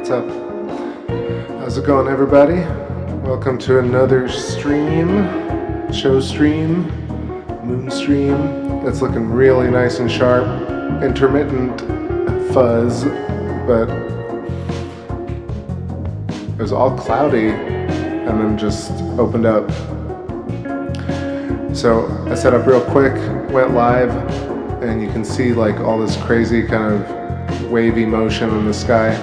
what's up? How's it going, everybody? Welcome to another stream, show stream moon stream that's looking really nice and sharp. Intermittent fuzz, but it was all cloudy and then just opened up. So I set up real quick, went live, and you can see like all this crazy kind of wavy motion in the sky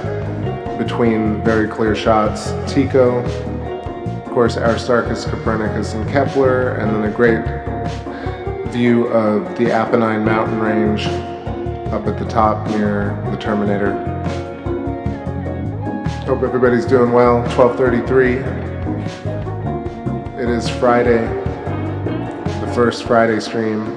between very clear shots. Tycho, of course Aristarchus, Copernicus, and Kepler, and then a great view of the Apennine mountain range up at the top near the Terminator. Hope everybody's doing well. 12:33. It is Friday, the first Friday stream.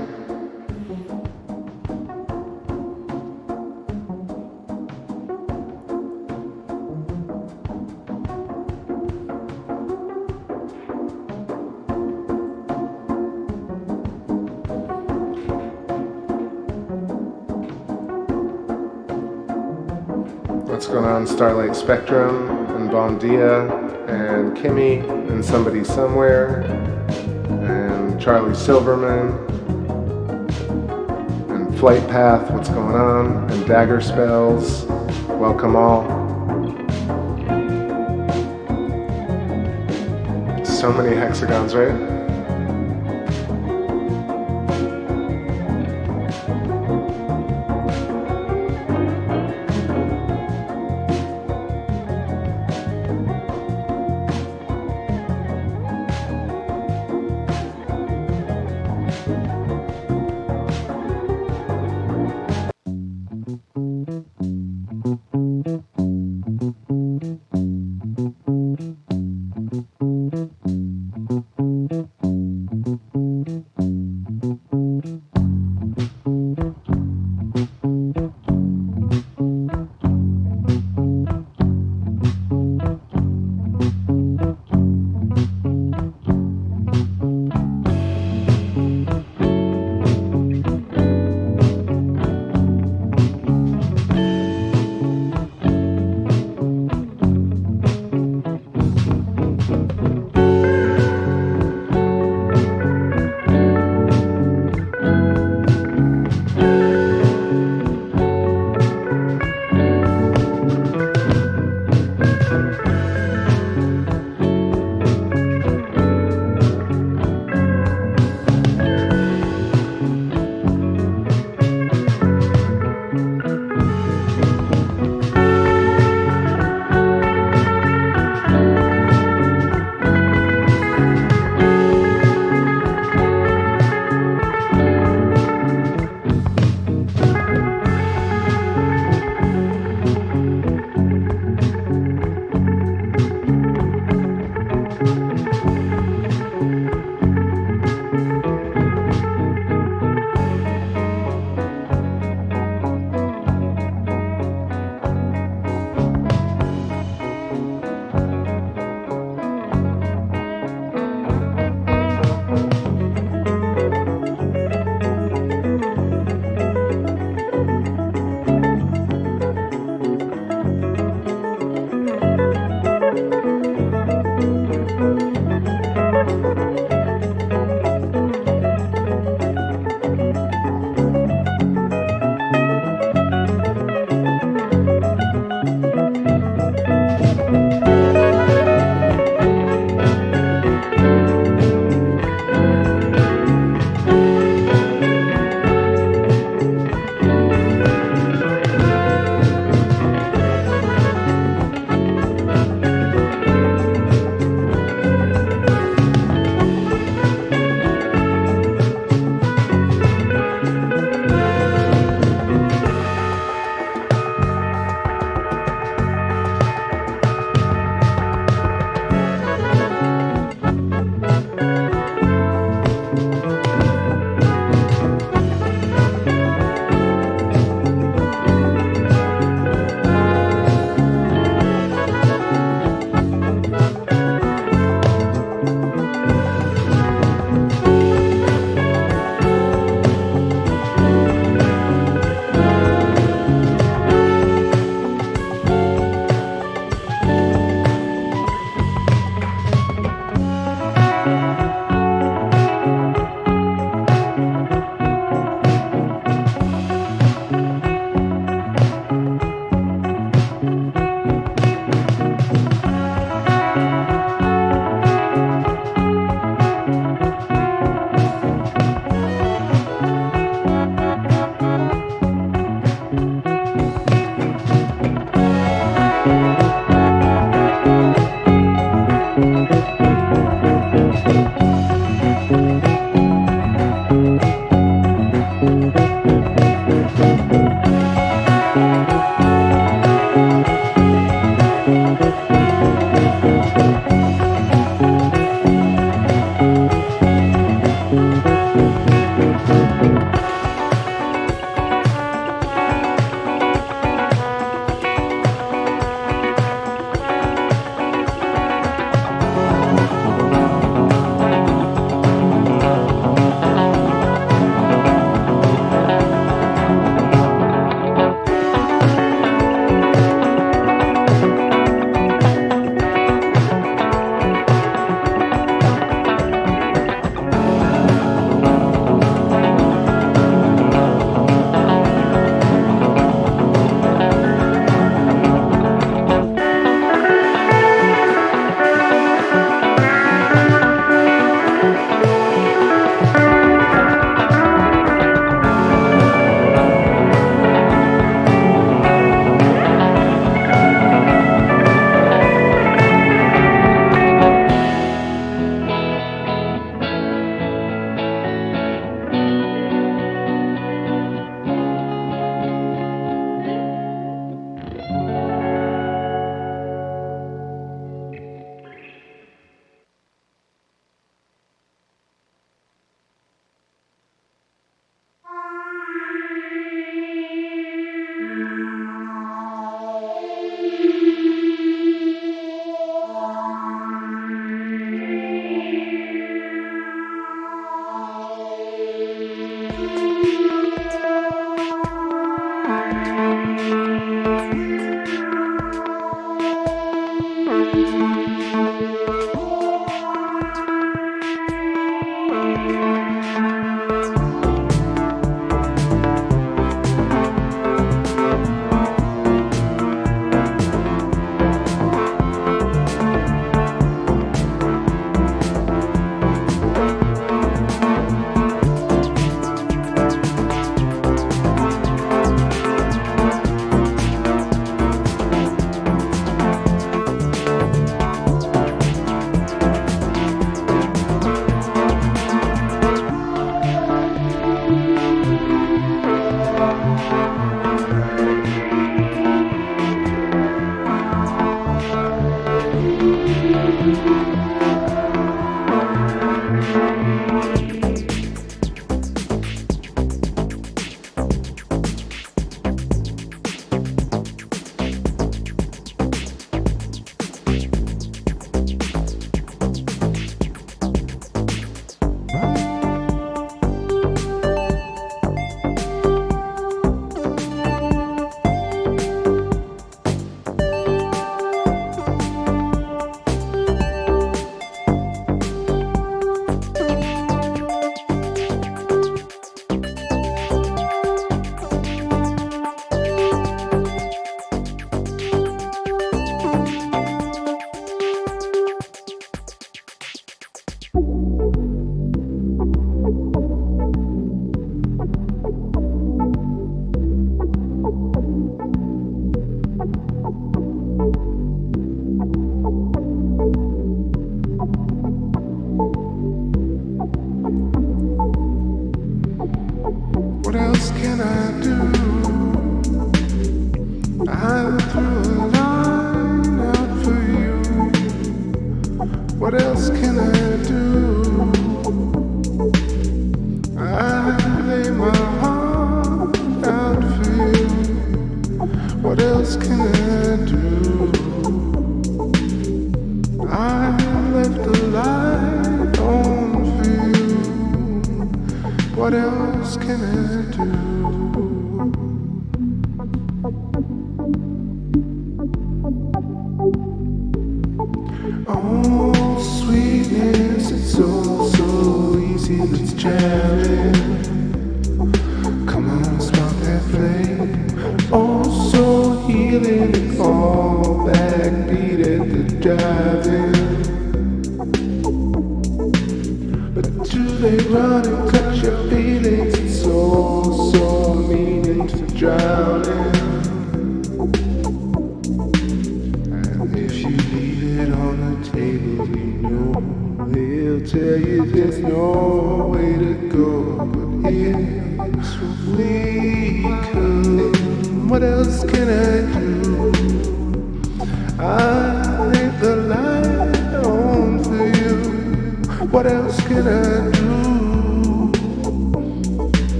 What's going on? Starlight Spectrum and Bon Dia and Kimmy and Somebody Somewhere and Charlie Silverman and Flight Path, what's going on? And Dagger Spells, welcome all. So many hexagons, right?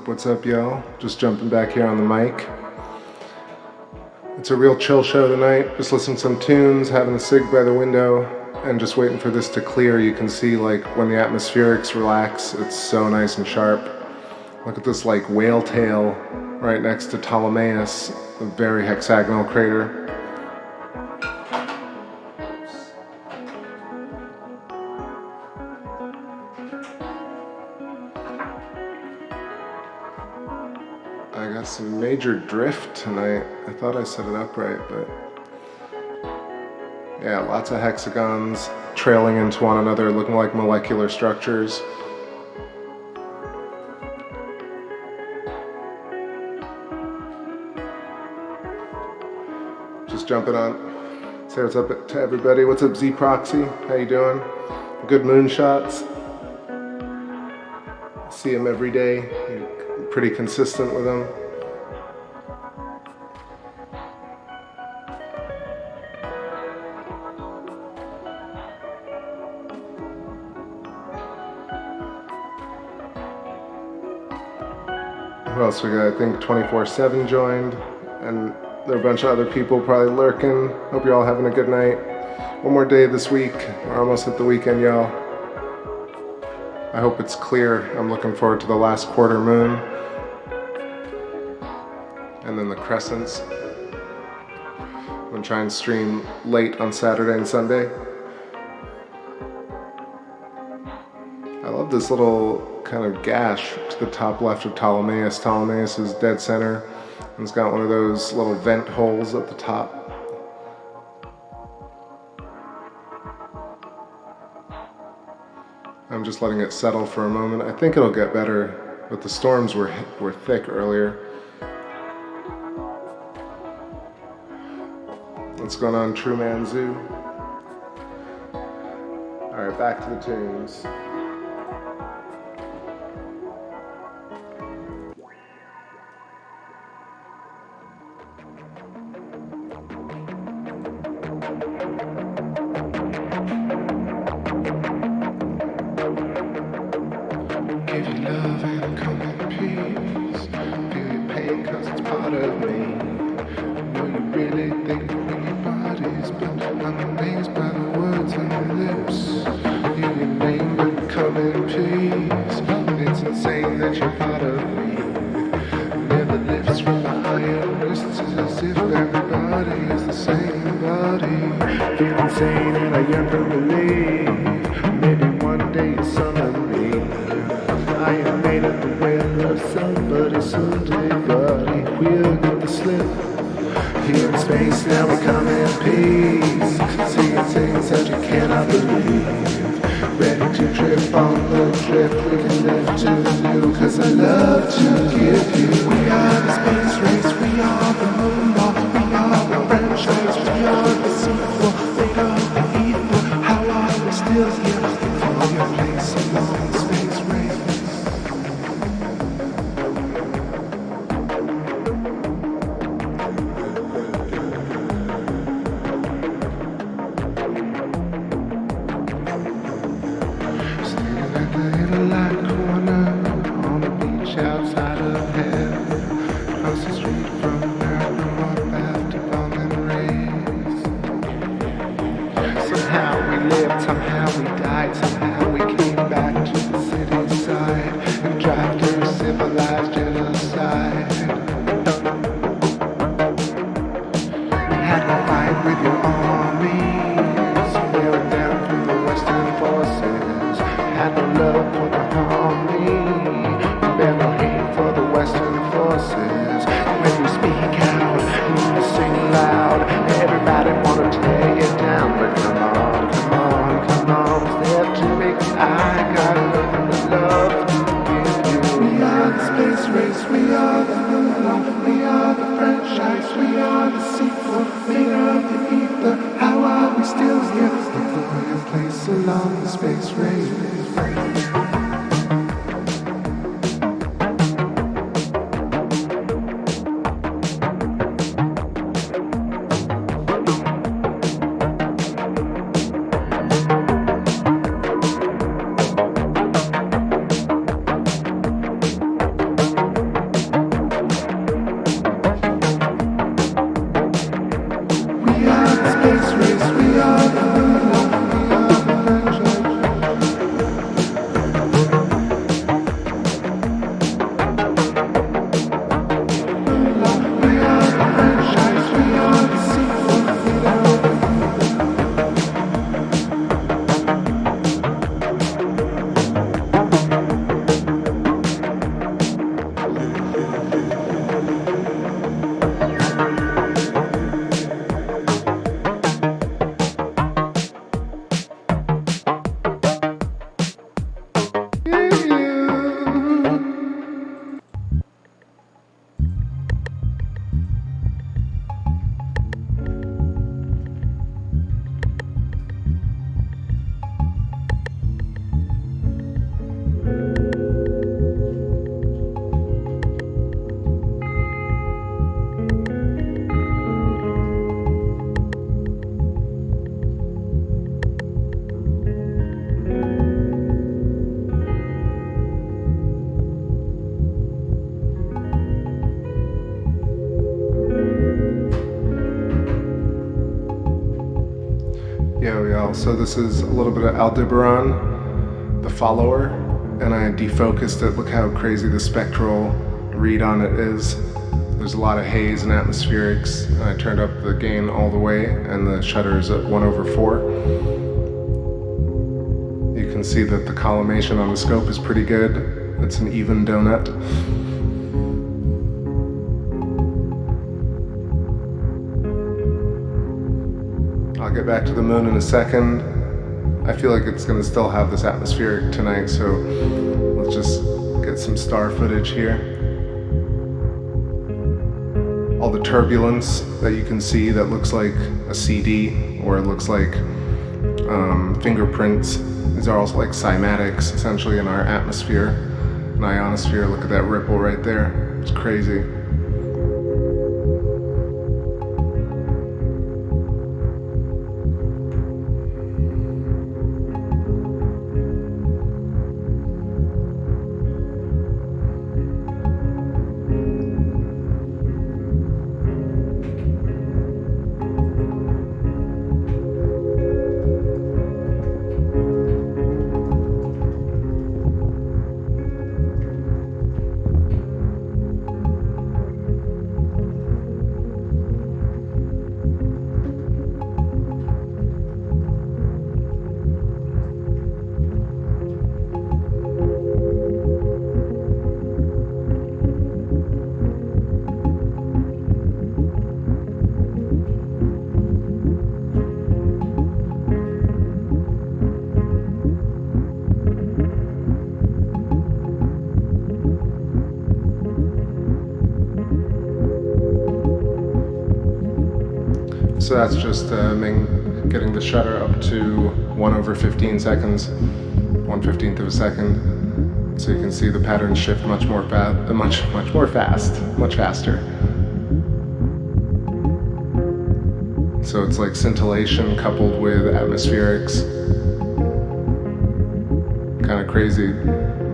What's up, y'all? Just jumping back here on the mic. It's a real chill show tonight. Just listening to some tunes, having a cig by the window, and just waiting for this to clear. You can see, like, when the atmospherics relax, it's so nice and sharp. Look at this, like, whale tail right next to Ptolemaeus, a very hexagonal crater. I got some major drift tonight. I thought I set it up right, but yeah, lots of hexagons trailing into one another, looking like molecular structures. Just jumping on. Say what's up to everybody. What's up, Z Proxy? How you doing? Good moonshots. See him every day. You're pretty consistent with them. Who else we got? I think 24/7 joined, and there are a bunch of other people probably lurking. Hope you're all having a good night. One more day this week. We're almost at the weekend, y'all. I hope it's clear. I'm looking forward to the last quarter moon. And then the crescents. I'm gonna try and stream late on Saturday and Sunday. I love this little kind of gash to the top left of Ptolemaeus. Ptolemaeus is dead center, and it's got one of those little vent holes at the top. I'm just letting it settle for a moment. I think it'll get better, but the storms were thick earlier. What's going on, True Man Zoo? All right, back to the tunes. Give you love and come in peace. Feel your pain 'cause it's part of me. Know you really think anybody's, but I'm amazed by the words on your lips. Hear your name and come in peace. It's insane that you're part of me. Never lifts from my iron wrists as if everybody is the same body. Feel insane and I yearn to believe. Maybe one day you summon me. I am made up to wear somebody's Sunday body. We'll get the slip. Here in space now we come in peace. Seeing things that you cannot believe. Ready to trip on the drift. We can live to new. 'Cause I love to give you. We are the space race. We are the moonwalk. We are the franchise. We are the sequel. We are the ether. How are we still here? For your place along the space race. Outside of heaven, across the street from where the water bathtub on and raised. Somehow we lived, somehow we died, somehow we came back to the city side and drive through civilized genocide. We had to fight with your armies, wearing down from the Western forces. Had no love for the harmony. Bear no hate for the Western forces. When you speak out, you sing loud. Everybody wanna tear you down, but come on, come on, come on. Step to me, 'cause I got nothing but love to give you. We are the space race, we are the Lunar, we are the franchise, we are the sequel, made of the ether. How are we still here? Look for your place along the space race. Yo, y'all, so this is a little bit of Aldebaran, the follower, and I defocused it. Look how crazy the spectral read on it is. There's a lot of haze and atmospherics, and I turned up the gain all the way, and the shutter is at 1/4. You can see that the collimation on the scope is pretty good. It's an even donut. I'll get back to the moon in a second. I feel like it's gonna still have this atmospheric tonight, so let's just get some star footage here. All the turbulence that you can see that looks like a CD, or it looks like fingerprints. These are also like cymatics, essentially, in our atmosphere, an ionosphere. Look at that ripple right there. It's crazy. So that's just getting the shutter up to 1/15 seconds, 1/15 of a second. So you can see the pattern shift much faster. So it's like scintillation coupled with atmospherics. Kind of crazy.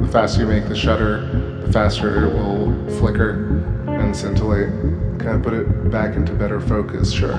The faster you make the shutter, the faster it will flicker and scintillate. Kind of put it back into better focus, sure.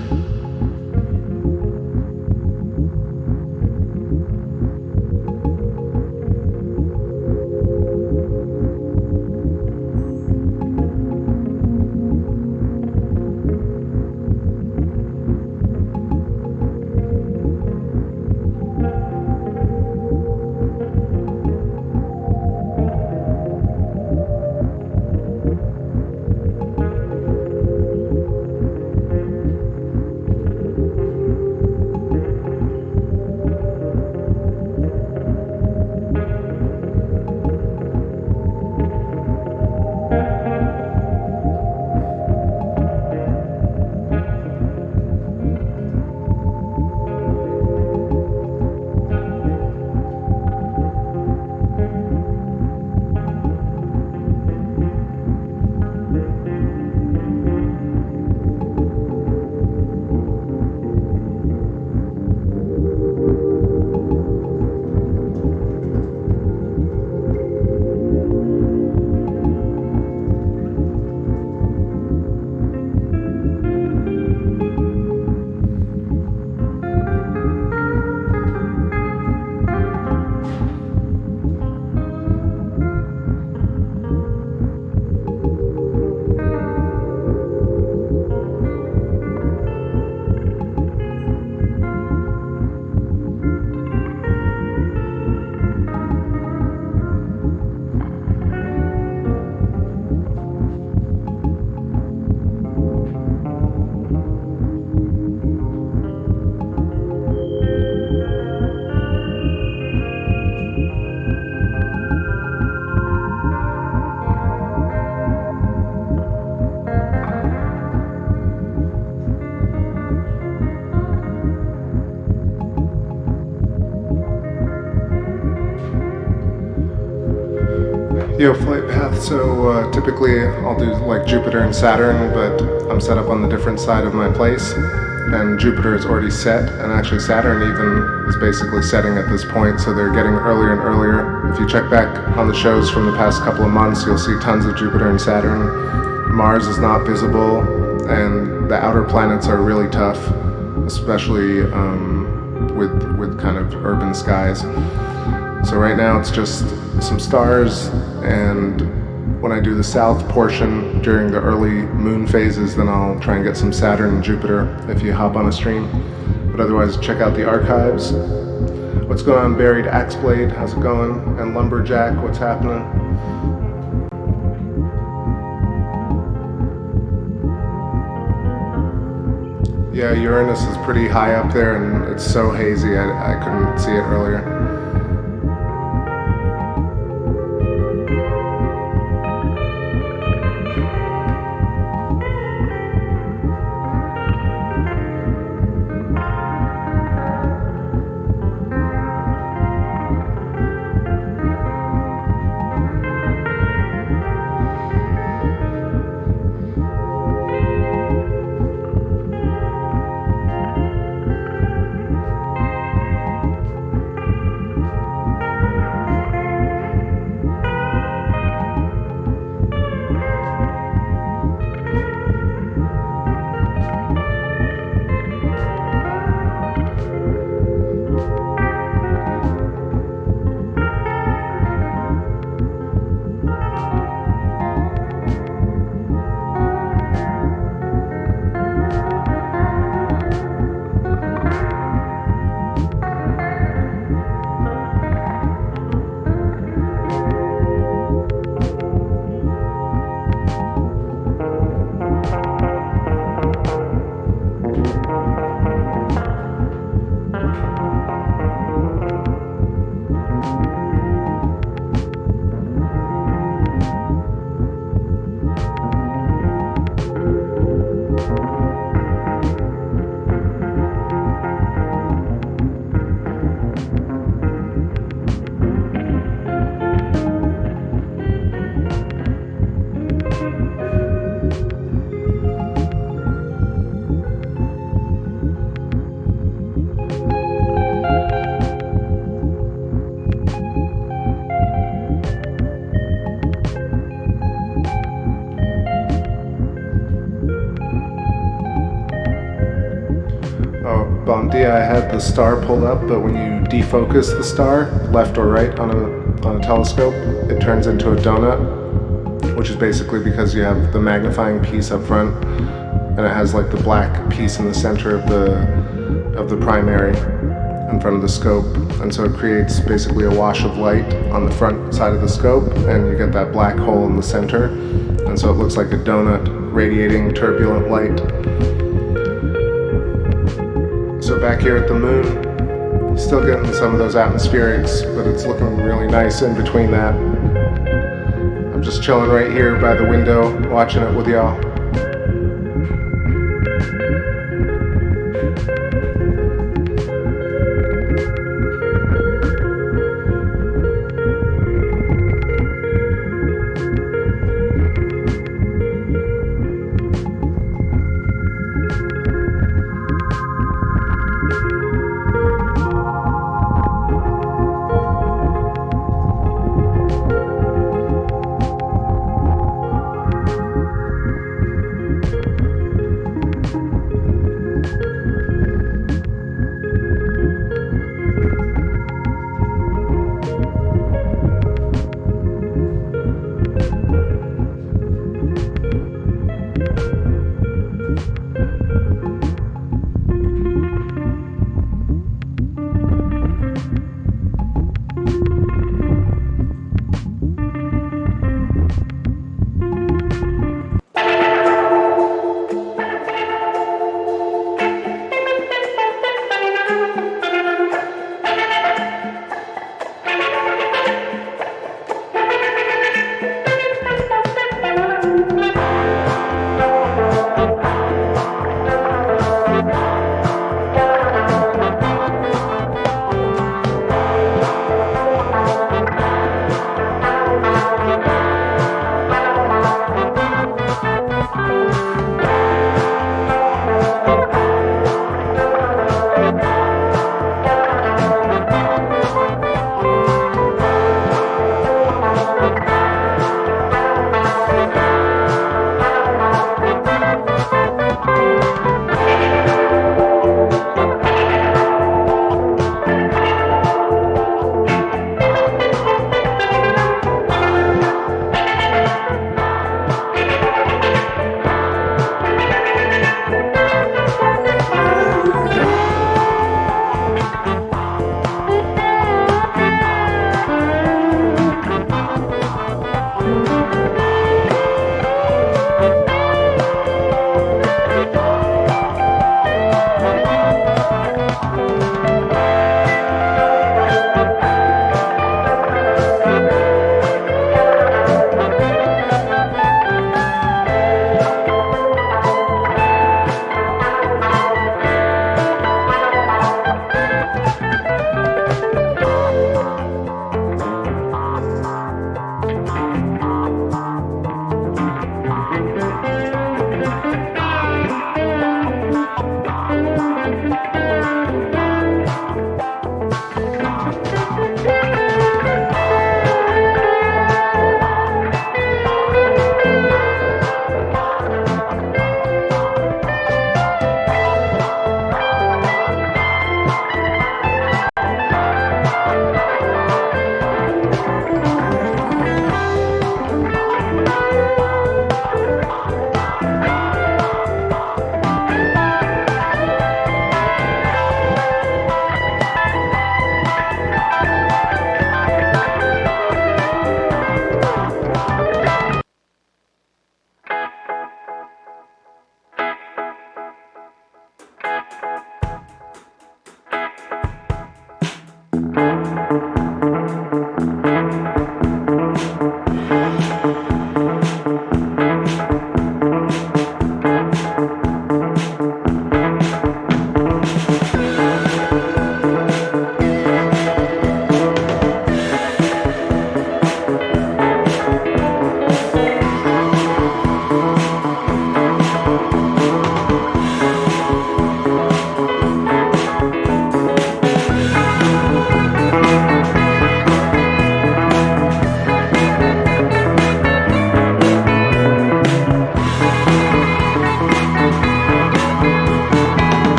Flight path, so typically I'll do like Jupiter and Saturn, but I'm set up on the different side of my place, and Jupiter is already set, and actually Saturn even is basically setting at this point, so they're getting earlier and earlier. If you check back on the shows from the past couple of months, you'll see tons of Jupiter and Saturn. Mars is not visible, and the outer planets are really tough, especially with kind of urban skies. So right now it's just some stars, and when I do the south portion during the early moon phases, then I'll try and get some Saturn and Jupiter if you hop on a stream. But otherwise, check out the archives. What's going on, Buried Axeblade? How's it going? And Lumberjack, what's happening? Yeah, Uranus is pretty high up there, and it's so hazy, I couldn't see it earlier. I had the star pulled up, but when you defocus the star, left or right on a telescope, it turns into a donut, which is basically because you have the magnifying piece up front, and it has like the black piece in the center of the primary in front of the scope, and so it creates basically a wash of light on the front side of the scope, and you get that black hole in the center, and so it looks like a donut radiating turbulent light. So back here at the moon, still getting some of those atmospherics, but it's looking really nice in between that. I'm just chilling right here by the window, watching it with y'all.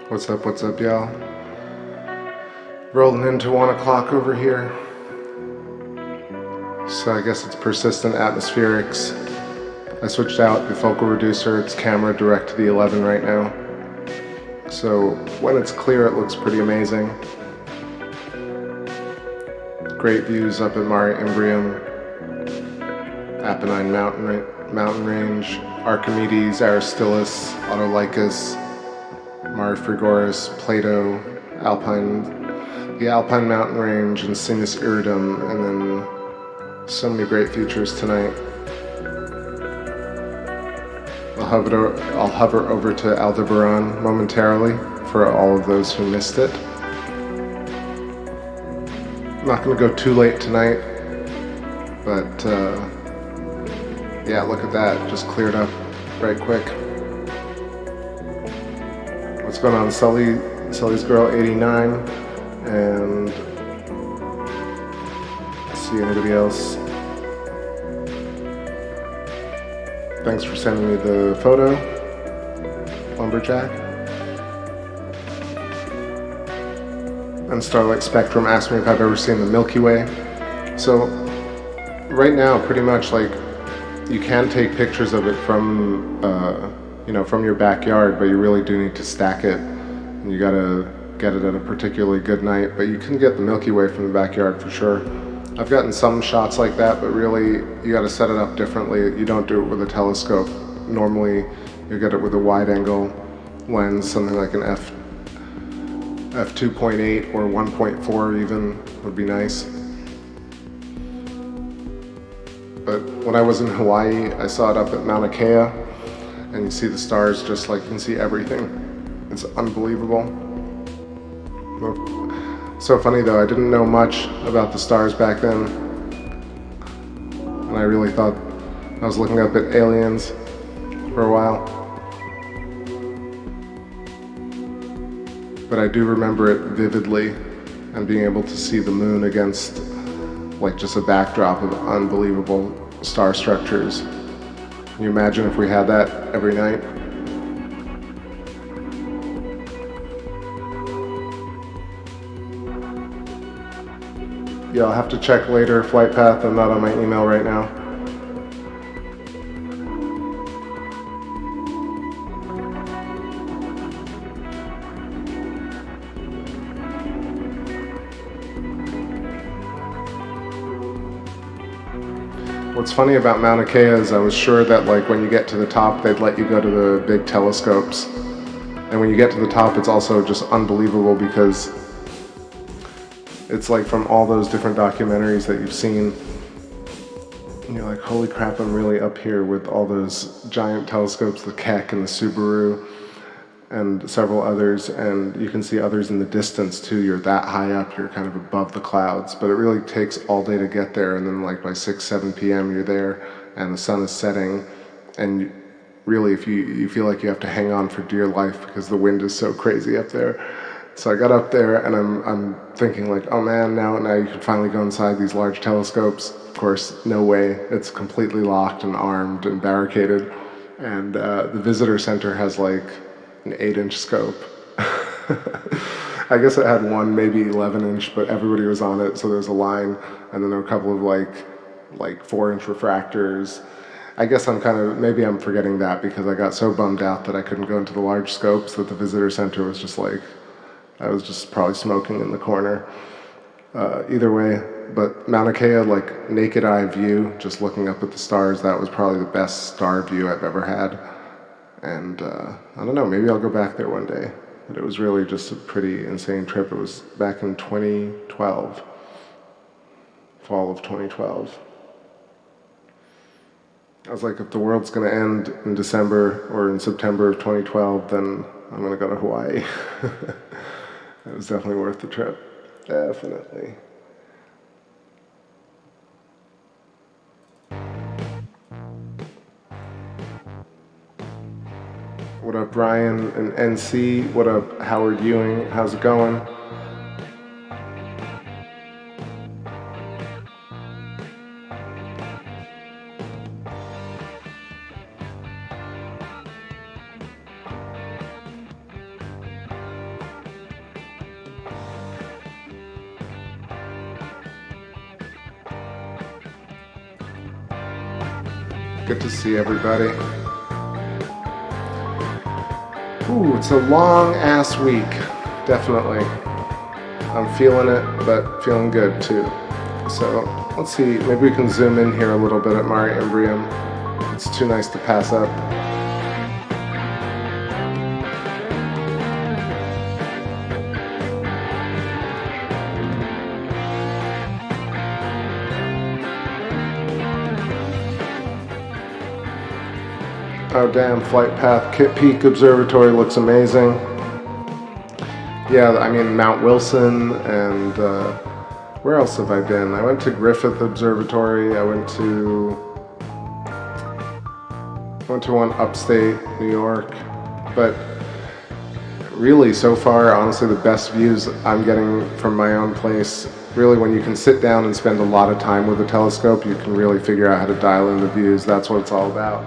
What's up, y'all? Rolling into 1 o'clock over here. So I guess it's persistent atmospherics. I switched out the focal reducer, it's camera direct to the 11 right now. So when it's clear, it looks pretty amazing. Great views up at Mare Imbrium, Apennine Mountain Range, Archimedes, Aristillus, Autolycus, Mare Frigoris, Plato, the Alpine Mountain Range, and Sinus Iridum, and then so many great features tonight. I'll hover over to Aldebaran momentarily for all of those who missed it. I'm not going to go too late tonight, but yeah, look at that, just cleared up right quick. What's going on, Sully's Girl 89, and let's see anybody else. Thanks for sending me the photo, Lumberjack. And Starlight Spectrum asked me if I've ever seen the Milky Way. So right now, pretty much like you can take pictures of it from from your backyard, but you really do need to stack it, and you gotta get it at a particularly good night. But you can get the Milky Way from the backyard for sure. I've gotten some shots like that, but really you gotta set it up differently. You don't do it with a telescope. Normally you get it with a wide angle lens, something like an f2.8 or 1.4 even would be nice. But when I was in Hawaii, I saw it up at Mauna Kea, and you see the stars just like you can see everything. It's unbelievable. So funny though, I didn't know much about the stars back then, and I really thought I was looking up at aliens for a while. But I do remember it vividly, and being able to see the moon against like just a backdrop of unbelievable star structures. Can you imagine if we had that every night? Yeah, I'll have to check later, flight path. I'm not on my email right now. What's funny about Mauna Kea is I was sure that like when you get to the top, they'd let you go to the big telescopes. And when you get to the top, it's also just unbelievable because it's like from all those different documentaries that you've seen, and you're like, holy crap, I'm really up here with all those giant telescopes, the Keck and the Subaru and several others, and you can see others in the distance too. You're that high up, you're kind of above the clouds, but it really takes all day to get there, and then like by 6-7 p.m. you're there and the sun is setting, and really if you feel like you have to hang on for dear life because the wind is so crazy up there. So I got up there and I'm thinking like, oh man, now you can finally go inside these large telescopes. Of course, no way. It's completely locked and armed and barricaded. And the visitor center has like an 8-inch scope. I guess it had one, maybe 11-inch, but everybody was on it, so there's a line. And then there were a couple of like 4-inch refractors. I guess maybe I'm forgetting that because I got so bummed out that I couldn't go into the large scopes that the visitor center was just like, I was just probably smoking in the corner. Either way, but Mauna Kea, like naked eye view, just looking up at the stars, that was probably the best star view I've ever had. And I don't know, maybe I'll go back there one day. But it was really just a pretty insane trip. It was back in 2012, fall of 2012. I was like, if the world's gonna end in December or in September of 2012, then I'm gonna go to Hawaii. It was definitely worth the trip. Definitely. What up, Brian and NC? What up, Howard Ewing? How's it going? Good to see everybody. Ooh, it's a long-ass week, definitely. I'm feeling it, but feeling good too. So, let's see, maybe we can zoom in here a little bit at Mare Imbrium. It's too nice to pass up. Oh damn, Flight Path Kit Peak Observatory looks amazing. Yeah, I mean Mount Wilson and where else have I been? I went to Griffith Observatory, I went to one upstate New York, but really so far, honestly, the best views I'm getting from my own place, really when you can sit down and spend a lot of time with a telescope, you can really figure out how to dial in the views. That's what it's all about.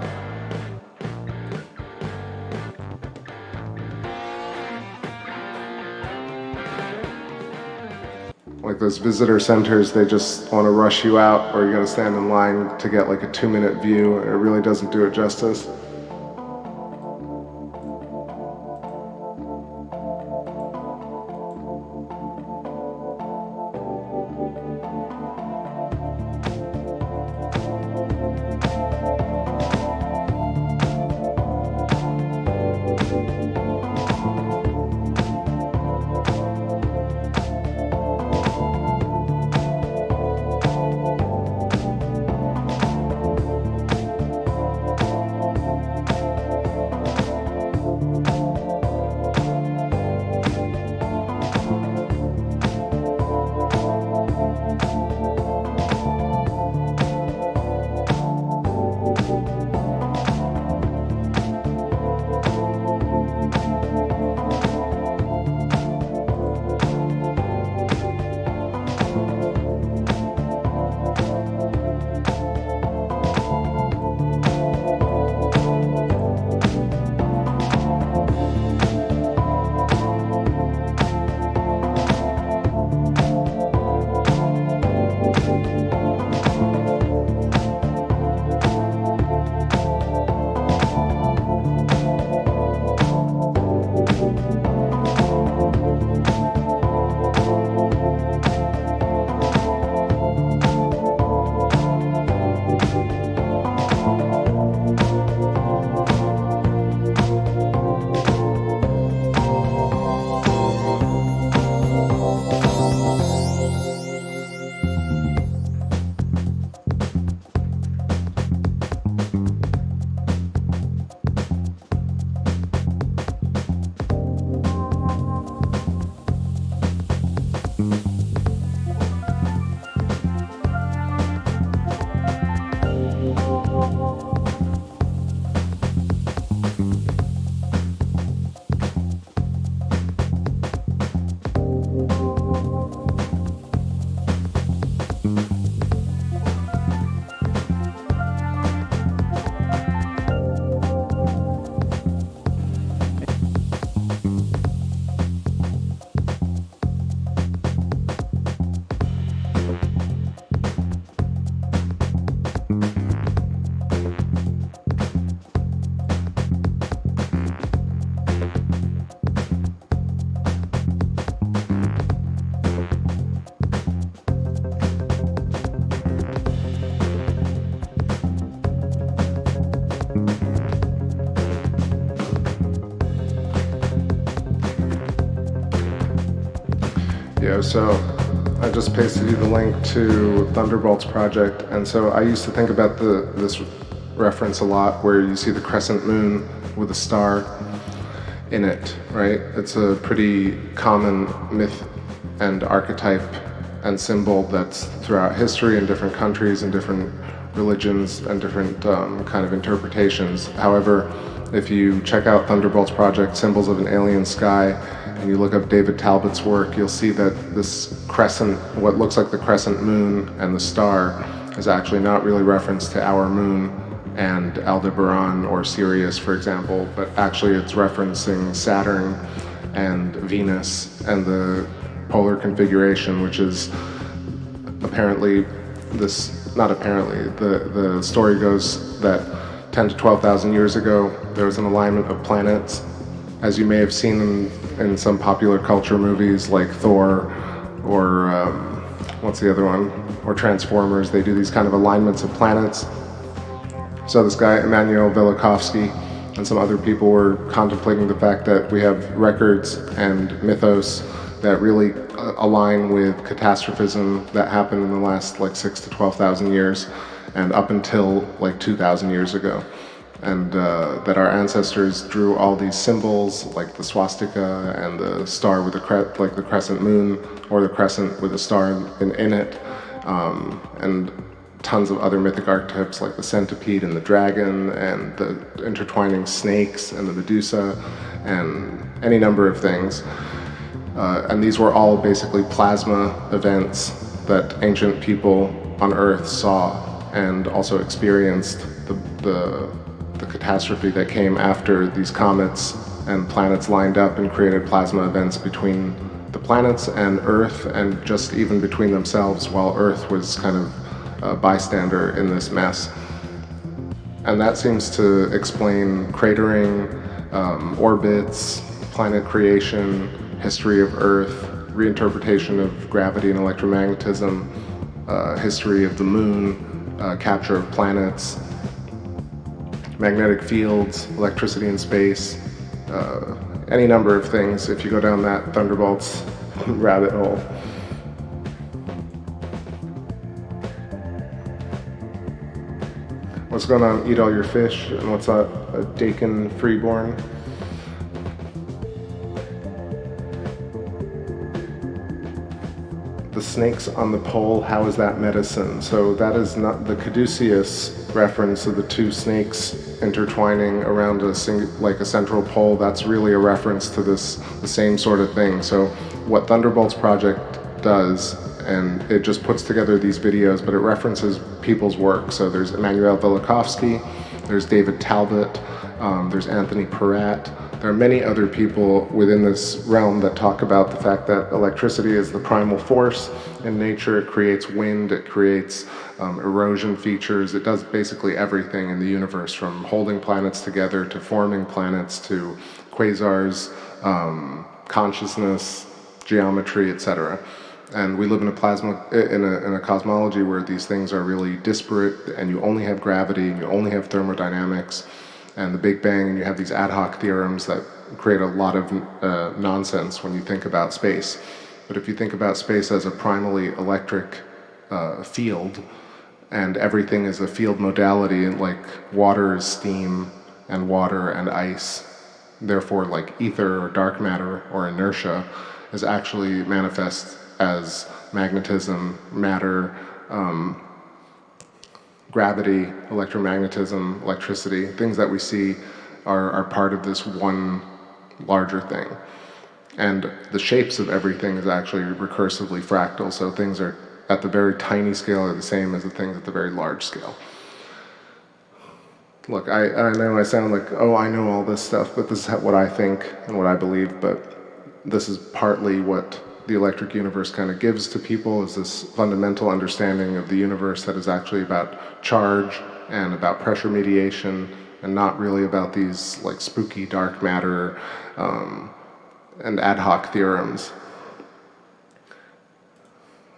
Like those visitor centers, they just want to rush you out, or you got to stand in line to get like a 2-minute view. It really doesn't do it justice. So I just pasted you the link to Thunderbolts Project, and so I used to think about this reference a lot, where you see the crescent moon with a star in it, right? It's a pretty common myth and archetype and symbol that's throughout history in different countries and different religions and different kind of interpretations. However, if you check out Thunderbolts Project, Symbols of an Alien Sky, and you look up David Talbot's work, you'll see that this crescent, what looks like the crescent moon and the star, is actually not really referenced to our moon and Aldebaran or Sirius, for example, but actually it's referencing Saturn and Venus and the polar configuration, which is apparently not apparently, the story goes that 10 to 12,000 years ago, there was an alignment of planets. As you may have seen in some popular culture movies like Thor or what's the other one? Or Transformers, they do these kind of alignments of planets. So this guy, Immanuel Velikovsky, and some other people were contemplating the fact that we have records and mythos that really align with catastrophism that happened in the last like 6 to 12,000 years and up until like 2,000 years ago. And that our ancestors drew all these symbols like the swastika and the star with like the crescent moon, or the crescent with a star in it, and tons of other mythic archetypes like the centipede and the dragon and the intertwining snakes and the Medusa and any number of things. And these were all basically plasma events that ancient people on Earth saw and also experienced the catastrophe that came after these comets and planets lined up and created plasma events between the planets and Earth, and just even between themselves, while Earth was kind of a bystander in this mess. And that seems to explain cratering, orbits, planet creation, history of Earth, reinterpretation of gravity and electromagnetism, history of the moon, capture of planets, magnetic fields, electricity in space, any number of things if you go down that Thunderbolts rabbit hole. What's going on, Eat All Your Fish, and what's up, Dakin Freeborn? The snakes on the pole, how is that medicine? So that is not the caduceus reference of the two snakes intertwining around like a central pole. That's really a reference to the same sort of thing. So what Thunderbolts Project does, and it just puts together these videos, but it references people's work. So there's Immanuel Velikovsky, there's David Talbot, there's Anthony Peratt. There are many other people within this realm that talk about the fact that electricity is the primal force in nature. It creates wind, it creates erosion features. It does basically everything in the universe, from holding planets together to forming planets to quasars, consciousness, geometry, etc. And we live in a cosmology where these things are really disparate, and you only have gravity, and you only have thermodynamics, and the Big Bang, and you have these ad hoc theorems that create a lot of nonsense when you think about space. But if you think about space as a primally electric field, and everything is a field modality, like water is steam, and water and ice, therefore like ether or dark matter or inertia is actually manifest as magnetism, matter, gravity, electromagnetism, electricity. Things that we see are part of this one larger thing. And the shapes of everything is actually recursively fractal, so things are at the very tiny scale are the same as the things at the very large scale. Look, I know I sound like, oh, I know all this stuff, but this is what I think and what I believe, but this is partly what the electric universe kind of gives to people, is this fundamental understanding of the universe that is actually about charge and about pressure mediation, and not really about these like spooky dark matter and ad hoc theorems.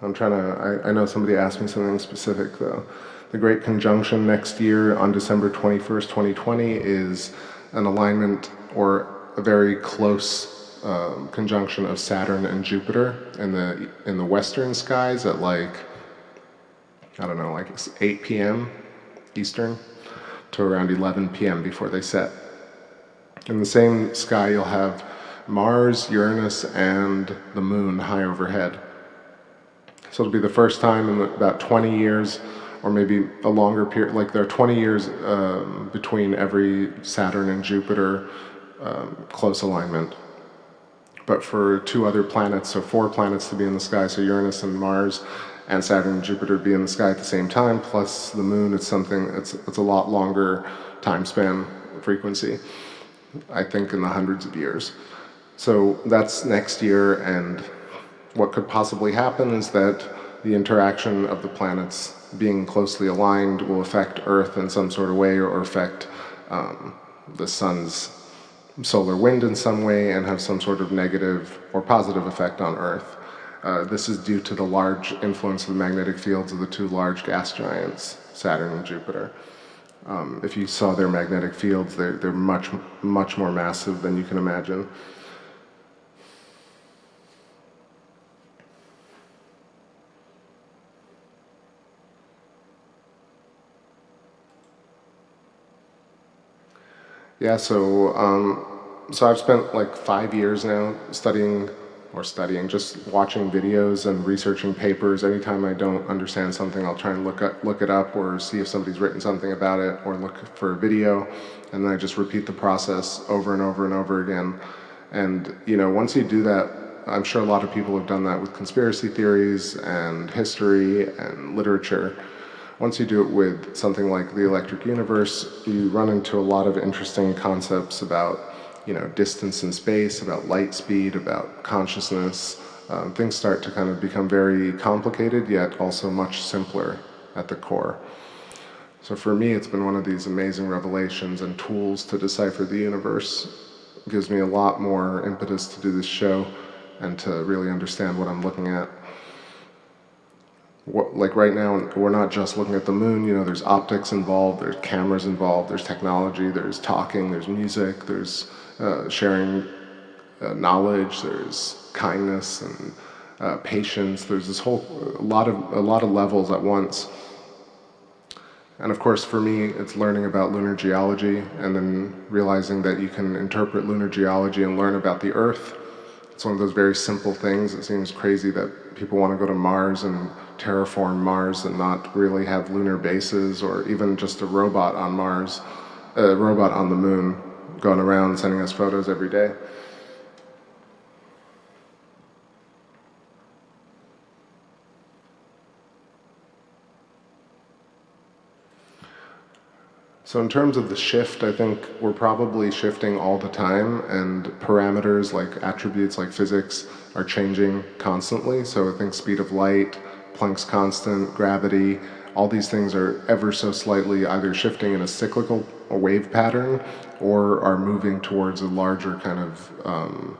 I know somebody asked me something specific though. The Great Conjunction next year on December 21st, 2020 is an alignment or a very close conjunction of Saturn and Jupiter in the western skies at like, I don't know, like 8 p.m. Eastern to around 11 p.m. before they set. In the same sky you'll have Mars, Uranus, and the moon high overhead. So it'll be the first time in about 20 years, or maybe a longer period, like there are 20 years between every Saturn and Jupiter close alignment. But for two other planets, so 4 planets to be in the sky, so Uranus and Mars and Saturn and Jupiter be in the sky at the same time, plus the moon, it's a lot longer time span frequency, I think in the hundreds of years. So that's next year, and what could possibly happen is that the interaction of the planets being closely aligned will affect Earth in some sort of way, or affect the sun's solar wind in some way and have some sort of negative or positive effect on Earth. This is due to the large influence of the magnetic fields of the two large gas giants, Saturn and Jupiter. If you saw their magnetic fields, they're much, much more massive than you can imagine. Yeah, so I've spent like 5 years now studying, just watching videos and researching papers. Anytime I don't understand something, I'll try and look it up or see if somebody's written something about it, or look for a video, and then I just repeat the process over and over and over again. And you know, once you do that, I'm sure a lot of people have done that with conspiracy theories and history and literature. Once you do it with something like the electric universe, you run into a lot of interesting concepts about, you know, distance in space, about light speed, about consciousness. Things start to kind of become very complicated, yet also much simpler at the core. So for me, it's been one of these amazing revelations and tools to decipher the universe. It gives me a lot more impetus to do this show and to really understand what I'm looking at. Like right now, we're not just looking at the moon, you know, there's optics involved, there's cameras involved, there's technology, there's talking, there's music, there's sharing knowledge, there's kindness and patience. There's this whole, a lot of levels at once. And of course, for me, it's learning about lunar geology and then realizing that you can interpret lunar geology and learn about the Earth. It's one of those very simple things. It seems crazy that people want to go to Mars and terraform Mars and not really have lunar bases, or even just a robot on Mars, a robot on the moon, going around sending us photos every day. So in terms of the shift, I think we're probably shifting all the time, and parameters like attributes like physics are changing constantly. So I think speed of light, Planck's constant, gravity, all these things are ever so slightly either shifting in a cyclical wave pattern or are moving towards a larger kind of,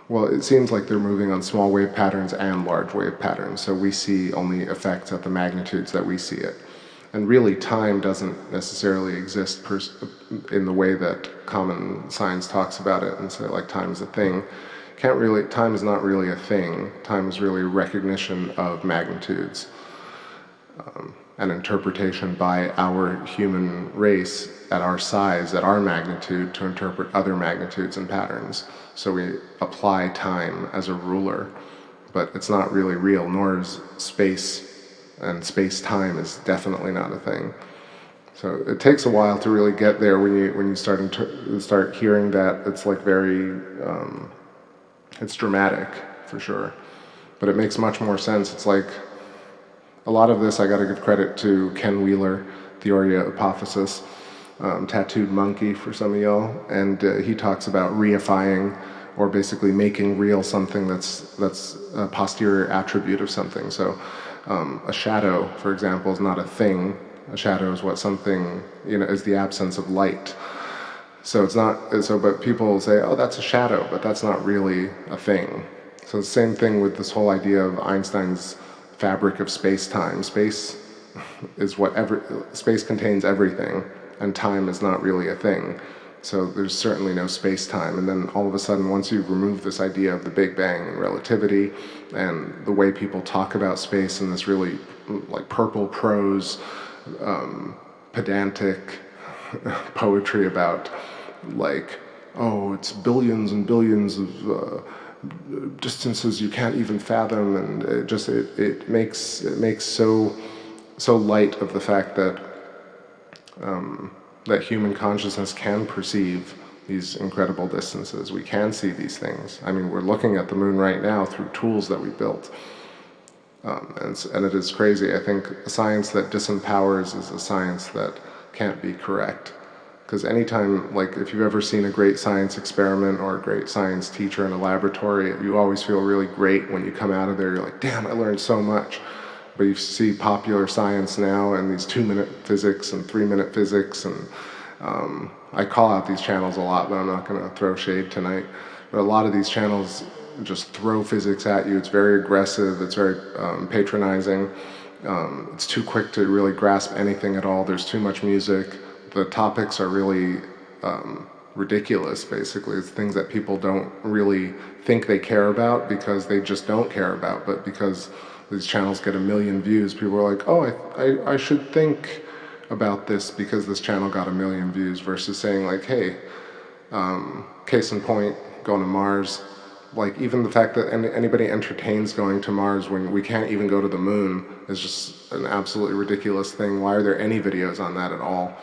well, it seems like they're moving on small wave patterns and large wave patterns. So we see only effects at the magnitudes that we see it. And really, time doesn't necessarily exist in the way that common science talks about it and say, like, time is a thing. Time is not really a thing. Time is really a recognition of magnitudes, an interpretation by our human race at our size, at our magnitude, to interpret other magnitudes and patterns. So we apply time as a ruler, but it's not really real, nor is space. And space-time is definitely not a thing. So it takes a while to really get there when you start hearing that. It's like very, it's dramatic for sure, but it makes much more sense. It's like a lot of this I got to give credit to Ken Wheeler, the Aurea hypothesis, tattooed monkey for some of y'all, and he talks about reifying, or basically making real something that's a posterior attribute of something. So a shadow, for example, is not a thing. A shadow is what something, you know, is the absence of light. So it's not, but people say, oh, that's a shadow, but that's not really a thing. So the same thing with this whole idea of Einstein's fabric of space-time. Space contains everything, and time is not really a thing. So there's certainly no space-time. And then all of a sudden, once you remove this idea of the Big Bang and relativity, and the way people talk about space in this really like purple prose, pedantic poetry about like, oh, it's billions and billions of distances you can't even fathom, and it makes so light of the fact that that human consciousness can perceive these incredible distances. We can see these things. I mean, we're looking at the moon right now through tools that we built. And it is crazy. I think a science that disempowers is a science that can't be correct. Because anytime, like, if you've ever seen a great science experiment or a great science teacher in a laboratory, you always feel really great when you come out of there. You're like, damn, I learned so much. but you see popular science now and these 2-minute physics and 3-minute physics, and I call out these channels a lot, but I'm not going to throw shade tonight. But a lot of these channels just throw physics at you. It's very aggressive, it's very patronizing. It's too quick to really grasp anything at all. There's too much music. The topics are really ridiculous, basically. It's things that people don't really think they care about because they just don't care about, but because these channels get 1 million views, people are like, oh, I should think about this because this channel got 1 million views, versus saying like, hey, case in point, going to Mars. Like, even the fact that anybody entertains going to Mars when we can't even go to the moon is just an absolutely ridiculous thing. Why are there any videos on that at all?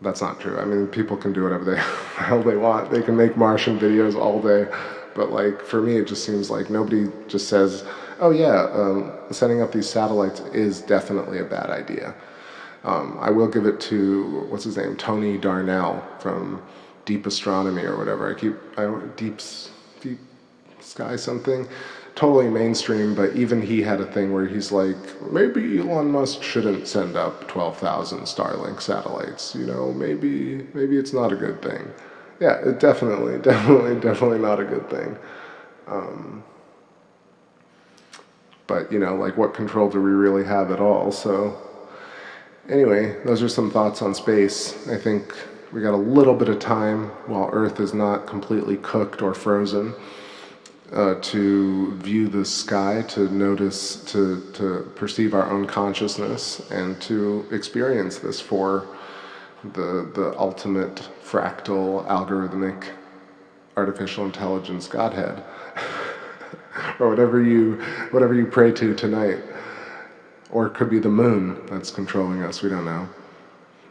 That's not true. I mean, people can do whatever the hell they want. They can make Martian videos all day. But like, for me, it just seems like nobody just says, oh yeah, setting up these satellites is definitely a bad idea. I will give it to, what's his name, Tony Darnell from Deep Astronomy or whatever. Deep Sky something. Totally mainstream, but even he had a thing where he's like, maybe Elon Musk shouldn't send up 12,000 Starlink satellites. You know, maybe it's not a good thing. Yeah, it definitely not a good thing. But you know, like, what control do we really have at all? So anyway, those are some thoughts on space. I think we got a little bit of time while Earth is not completely cooked or frozen to view the sky, to notice, to perceive our own consciousness, and to experience this for the ultimate fractal algorithmic artificial intelligence godhead, or whatever you pray to tonight. Or it could be the moon that's controlling us, we don't know.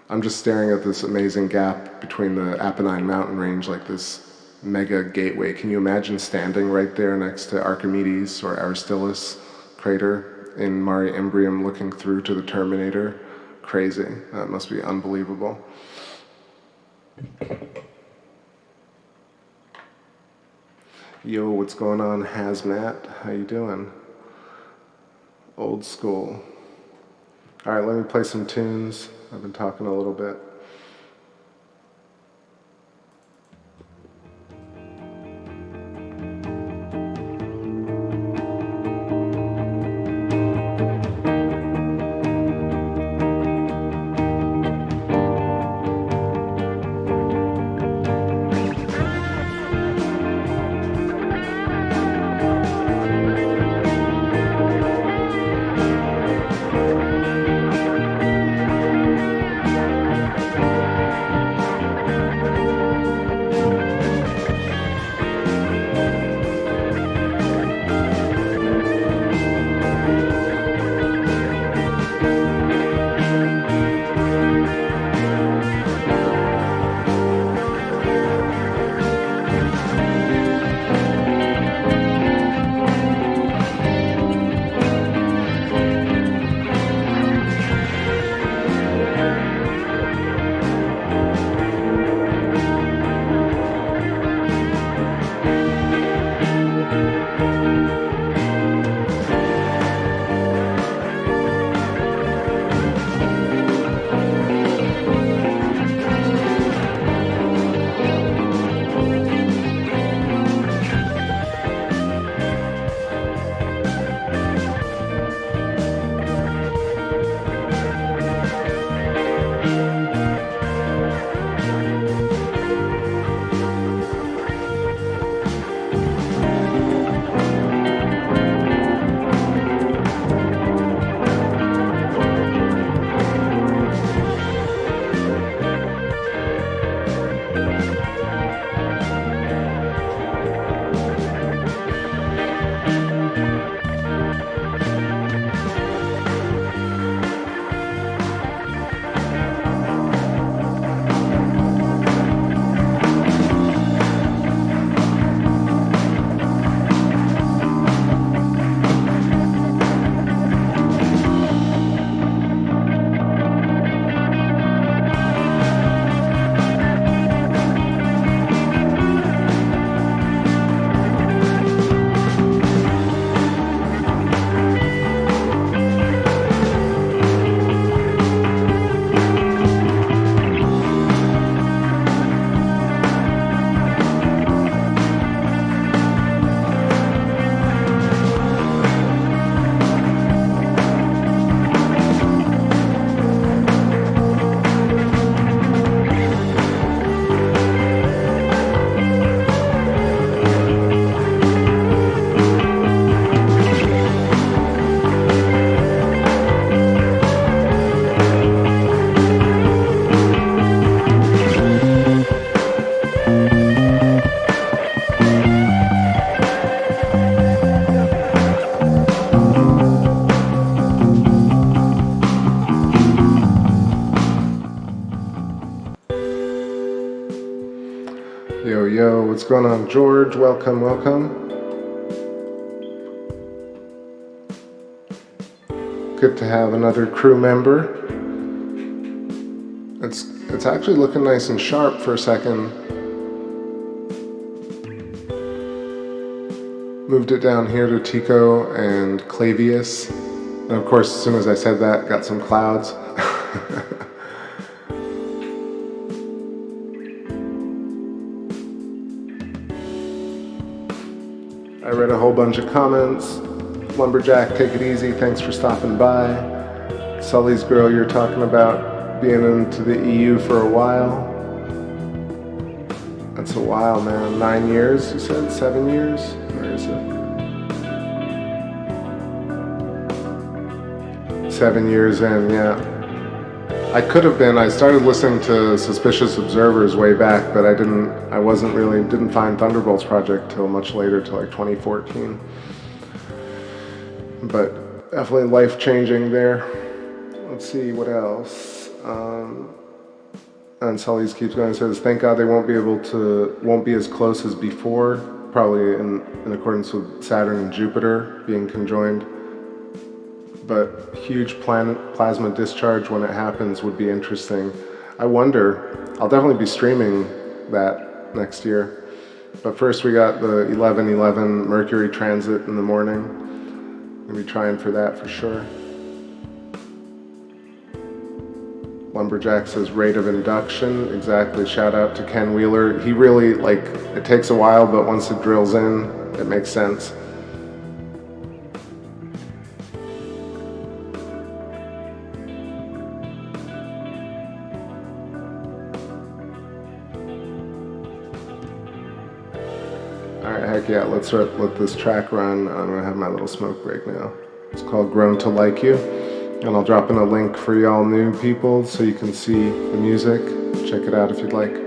I'm just staring at this amazing gap between the Apennine mountain range, like this mega gateway. Can you imagine standing right there next to Archimedes or Aristoteles crater in Mare Imbrium, looking through to the Terminator? Crazy. That must be unbelievable. Yo, what's going on, Hazmat? How you doing? Old school. All right, let me play some tunes. I've been talking a little bit. yo. What's going on, George? Welcome, welcome. Good to have another crew member. It's actually looking nice and sharp for a second. Moved it down here to Tico and Clavius. And of course, as soon as I said that, got some clouds. I read a whole bunch of comments. Lumberjack, take it easy. Thanks for stopping by. Sully's girl, you're talking about being into the EU for a while. That's a while, man. 9 years, you said? 7 years? Where is it? 7 years in, yeah. I could have been. I started listening to Suspicious Observers way back, but I didn't find Thunderbolts Project till much later, till like 2014. But definitely life-changing there. Let's see, what else? And Sully's keeps going and says, thank God they won't be as close as before, probably in accordance with Saturn and Jupiter being conjoined. But huge plasma discharge when it happens would be interesting. I wonder, I'll definitely be streaming that next year. But first we got the 11:11 Mercury transit in the morning. Gonna be trying for that for sure. Lumberjack says rate of induction. Exactly, shout out to Ken Wheeler. He really, it takes a while, but once it drills in, it makes sense. Alright, heck yeah, let's let this track run. I'm gonna have my little smoke break now. It's called Grown to Like You. And I'll drop in a link for y'all new people so you can see the music. Check it out if you'd like.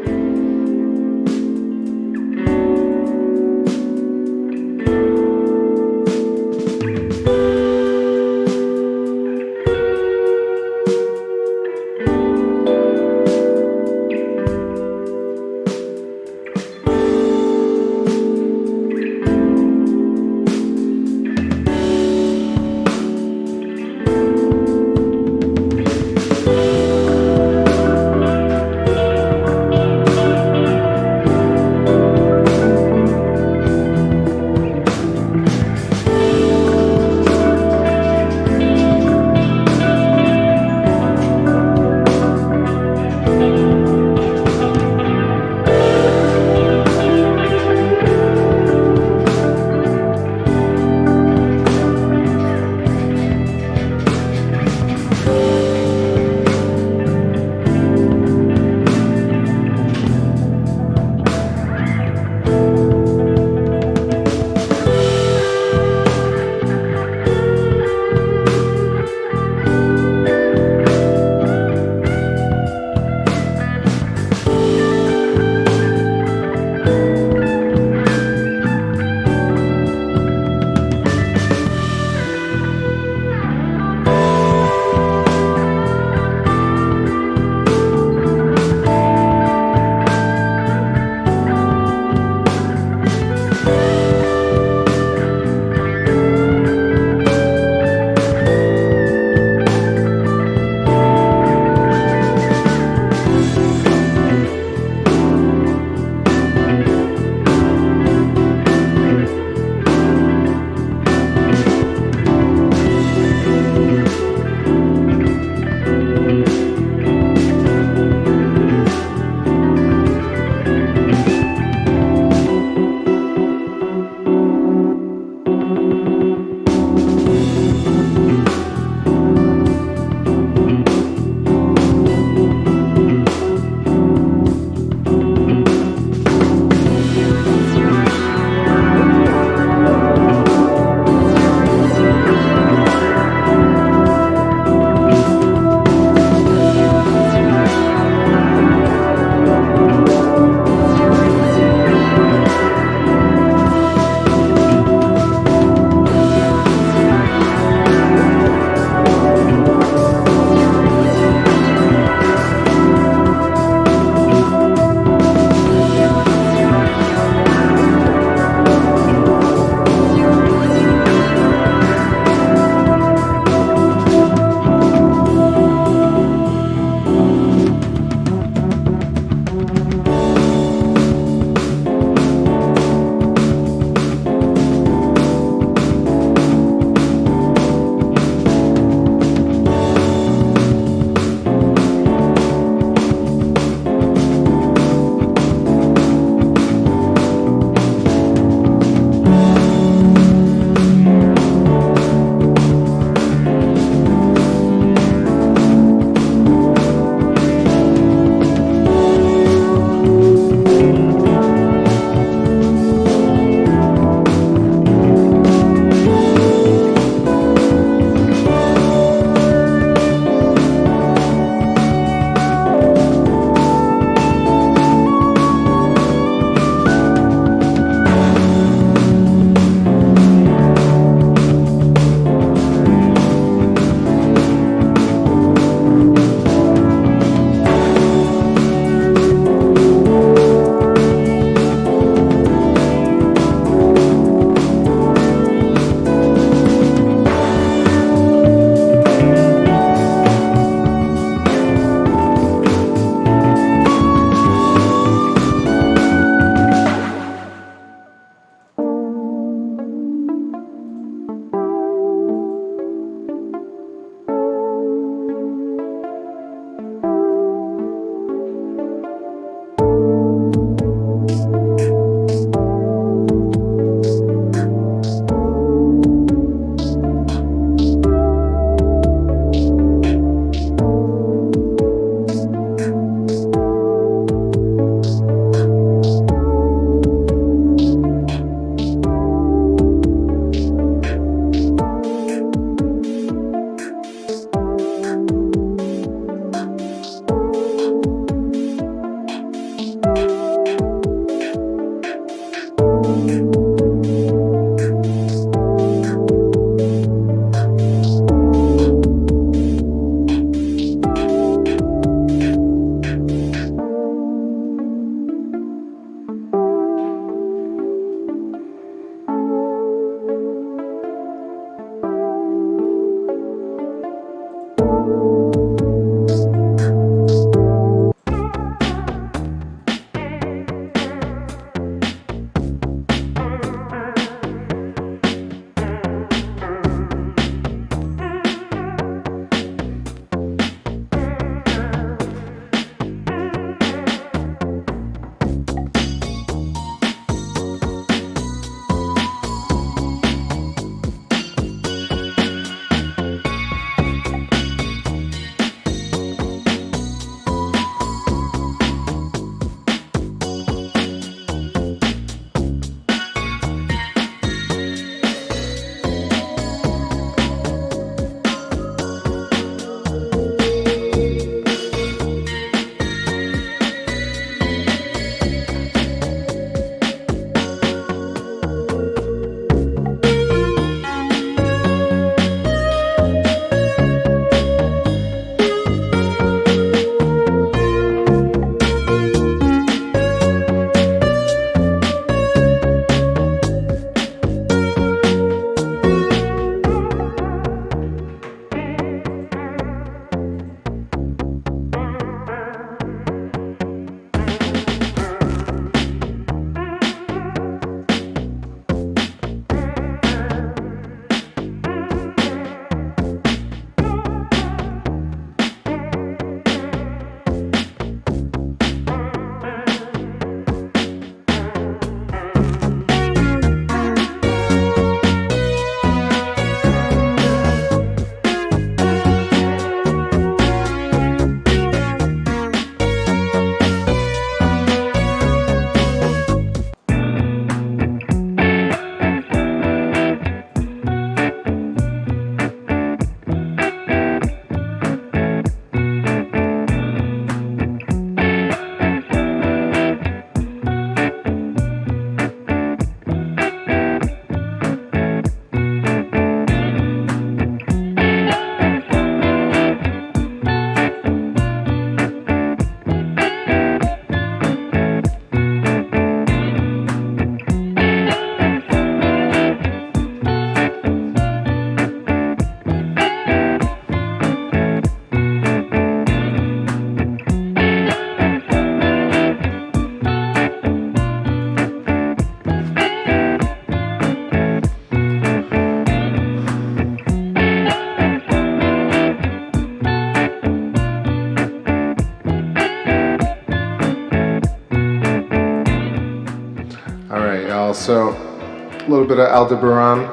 So a little bit of Aldebaran,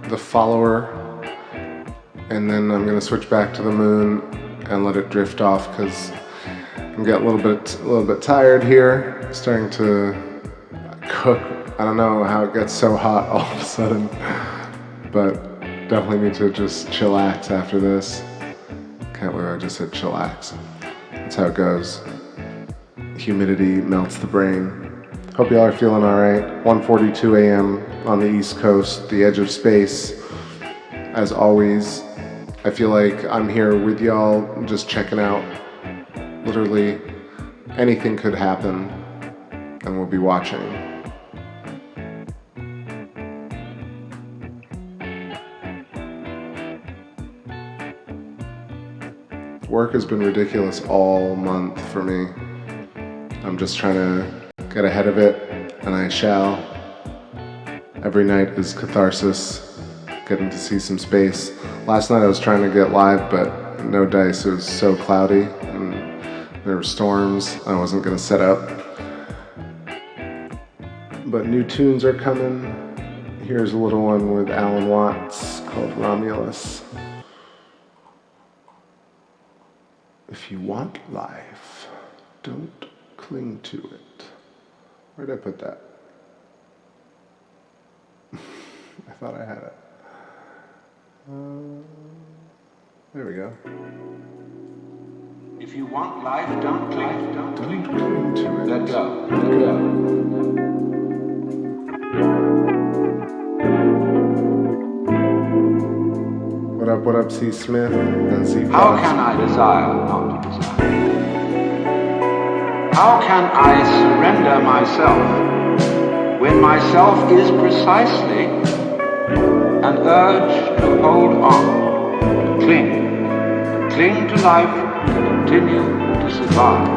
the follower, and then I'm going to switch back to the moon and let it drift off because I'm getting a little bit tired here. Starting to cook. I don't know how it gets so hot all of a sudden, but definitely need to just chillax after this. Can't believe I just said chillax. That's how it goes. Humidity melts the brain. Hope y'all are feeling alright. 1:42 a.m. on the East Coast, the edge of space. As always, I feel like I'm here with y'all just checking out. Literally anything could happen and we'll be watching. Work has been ridiculous all month for me. I'm just trying to get ahead of it, and I shall. Every night is catharsis, getting to see some space. Last night I was trying to get live, but no dice. It was so cloudy, and there were storms. I wasn't going to set up. But new tunes are coming. Here's a little one with Alan Watts called Romulus. If you want life, don't cling to it. Where did I put that? I thought I had it. There we go. If you want life, don't cling to it. Let go. Let go. What up, C. Smith and C. How can I desire not to desire? How can I surrender myself when myself is precisely an urge to hold on, to cling to life, to continue to survive?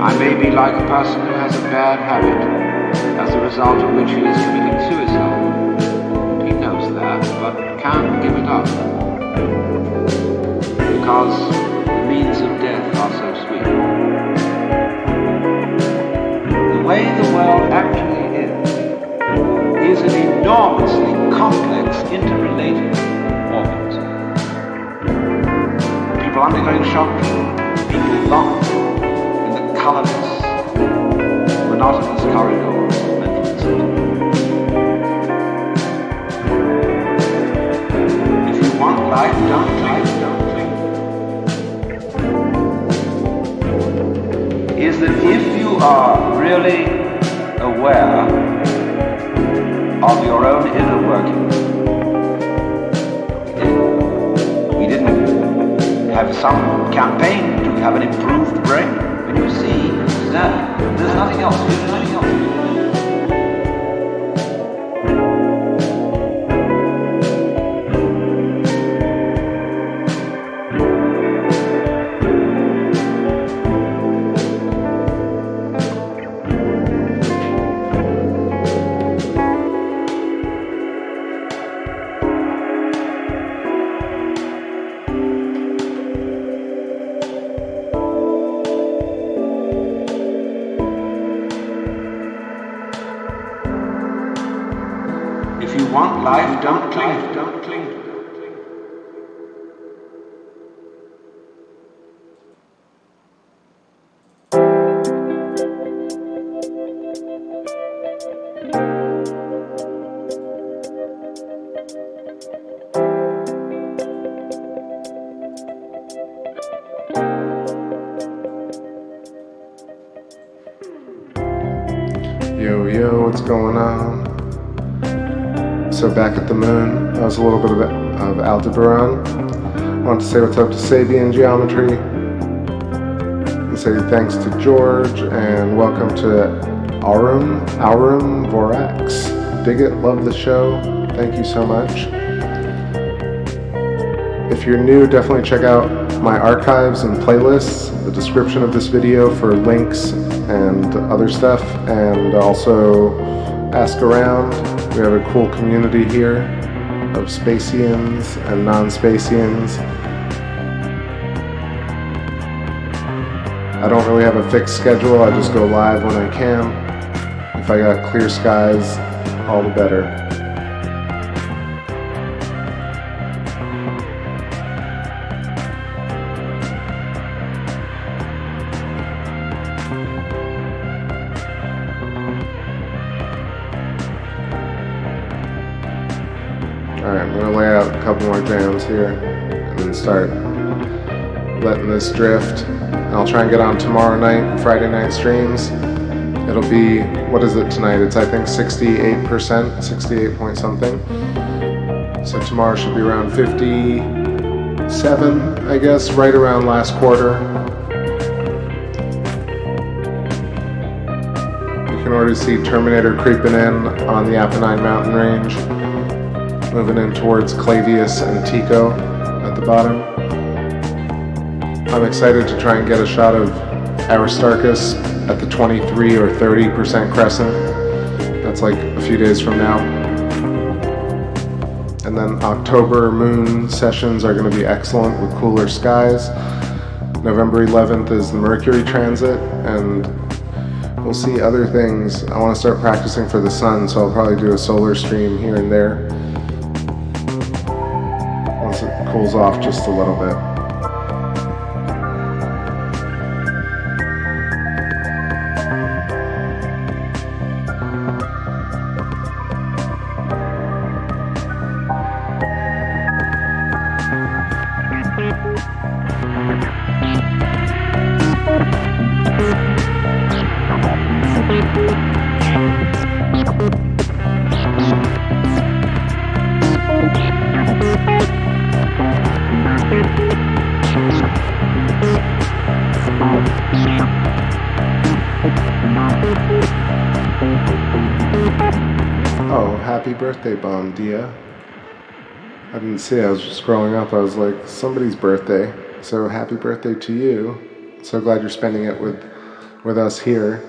I may be like a person who has a bad habit, as a result of which he is committing suicide. He knows that, but can't give it up, because the means of death are so sweet. The way the world actually is an enormously complex, interrelated organism. People undergoing shock, people locked in the colorless, monotonous corridors of mental institute. If you want life, don't cling. Is that if you are really aware of your own inner workings, if we didn't have some campaign to have an improved brain, when you see that there's nothing else, there's nothing else. If you want life, don't cling. Yo, what's going on? So back at the moon, that was a little bit of Aldebaran. I want to say what's up to Sabian Geometry, and say thanks to George, and welcome to Aurum Vorax. Dig it, love the show, thank you so much. If you're new, definitely check out my archives and playlists, the description of this video for links and other stuff, and also ask around. We have a cool community here of Spacians and non-Spacians. I don't really have a fixed schedule. I just go live when I can. If I got clear skies, all the better. Alright, I'm going to lay out a couple more jams here and then start letting this drift. And I'll try and get on tomorrow night, Friday night streams. It'll be, what is it tonight? It's I think 68%, 68 point something. So tomorrow should be around 57, I guess, right around last quarter. You can already see Terminator creeping in on the Apennine mountain range, moving in towards Clavius and Tycho at the bottom. I'm excited to try and get a shot of Aristarchus at the 23 or 30% crescent. That's like a few days from now. And then October moon sessions are going to be excellent with cooler skies. November 11th is the Mercury transit, and we'll see other things. I want to start practicing for the sun, so I'll probably do a solar stream here and there once it cools off just a little bit. Oh, happy birthday, Bomb Dia. I didn't see, I was just scrolling up, I was like, somebody's birthday, so happy birthday to you. So glad you're spending it with us here.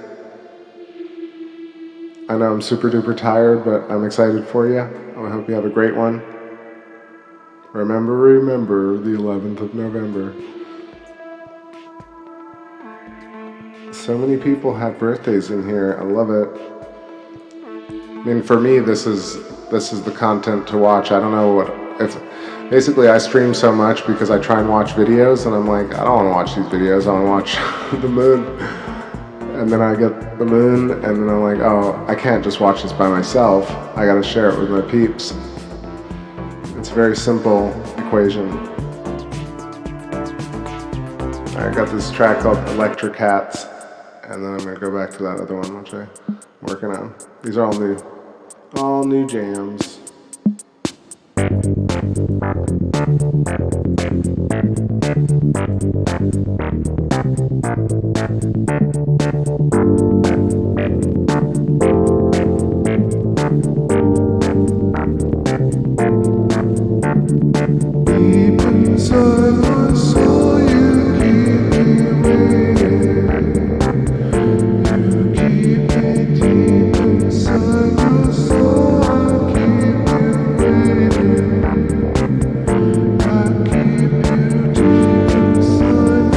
I know I'm super duper tired, but I'm excited for you. I hope you have a great one. Remember the 11th of November. So many people have birthdays in here, I love it. I mean, for me, this is the content to watch. I don't know what, basically I stream so much because I try and watch videos and I'm like, I don't want to watch these videos, I want to watch the moon. And then I get the moon and then I'm like, oh, I can't just watch this by myself. I gotta share it with my peeps. It's a very simple equation. I got this track called Electro Cats, and then I'm gonna go back to that other one, which I'm working on. These are all new jams. Deep inside my soul, you keep me waiting. You keep me deep inside my soul. I keep you waiting. I keep you deep inside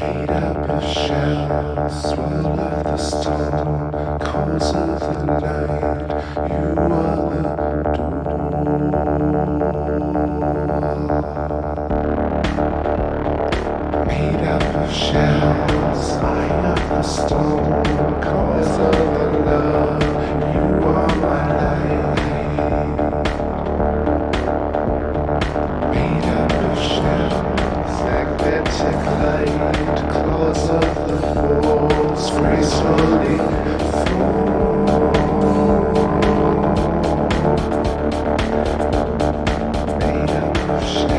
Made up of shells, swirl of the storm, cause of the night. You are the door. Made up of shells, eye of the storm, cause of the love. You are my light. Made up of shells, magnetic light, claws of the walls, gracefully made up of shells.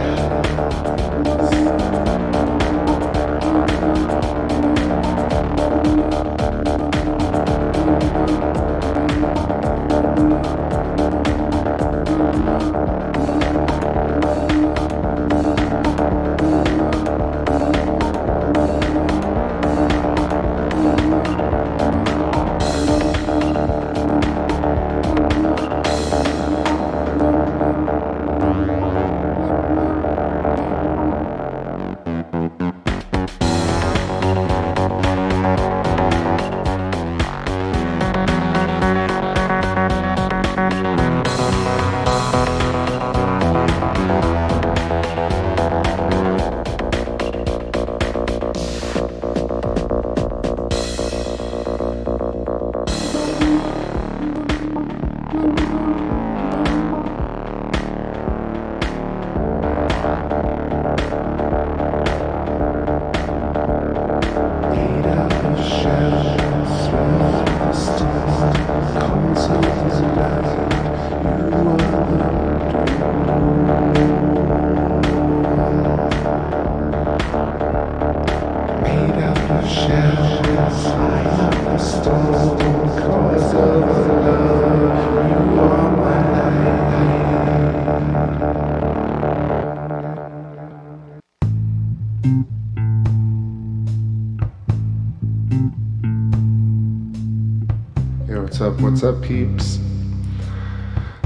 What's up, peeps?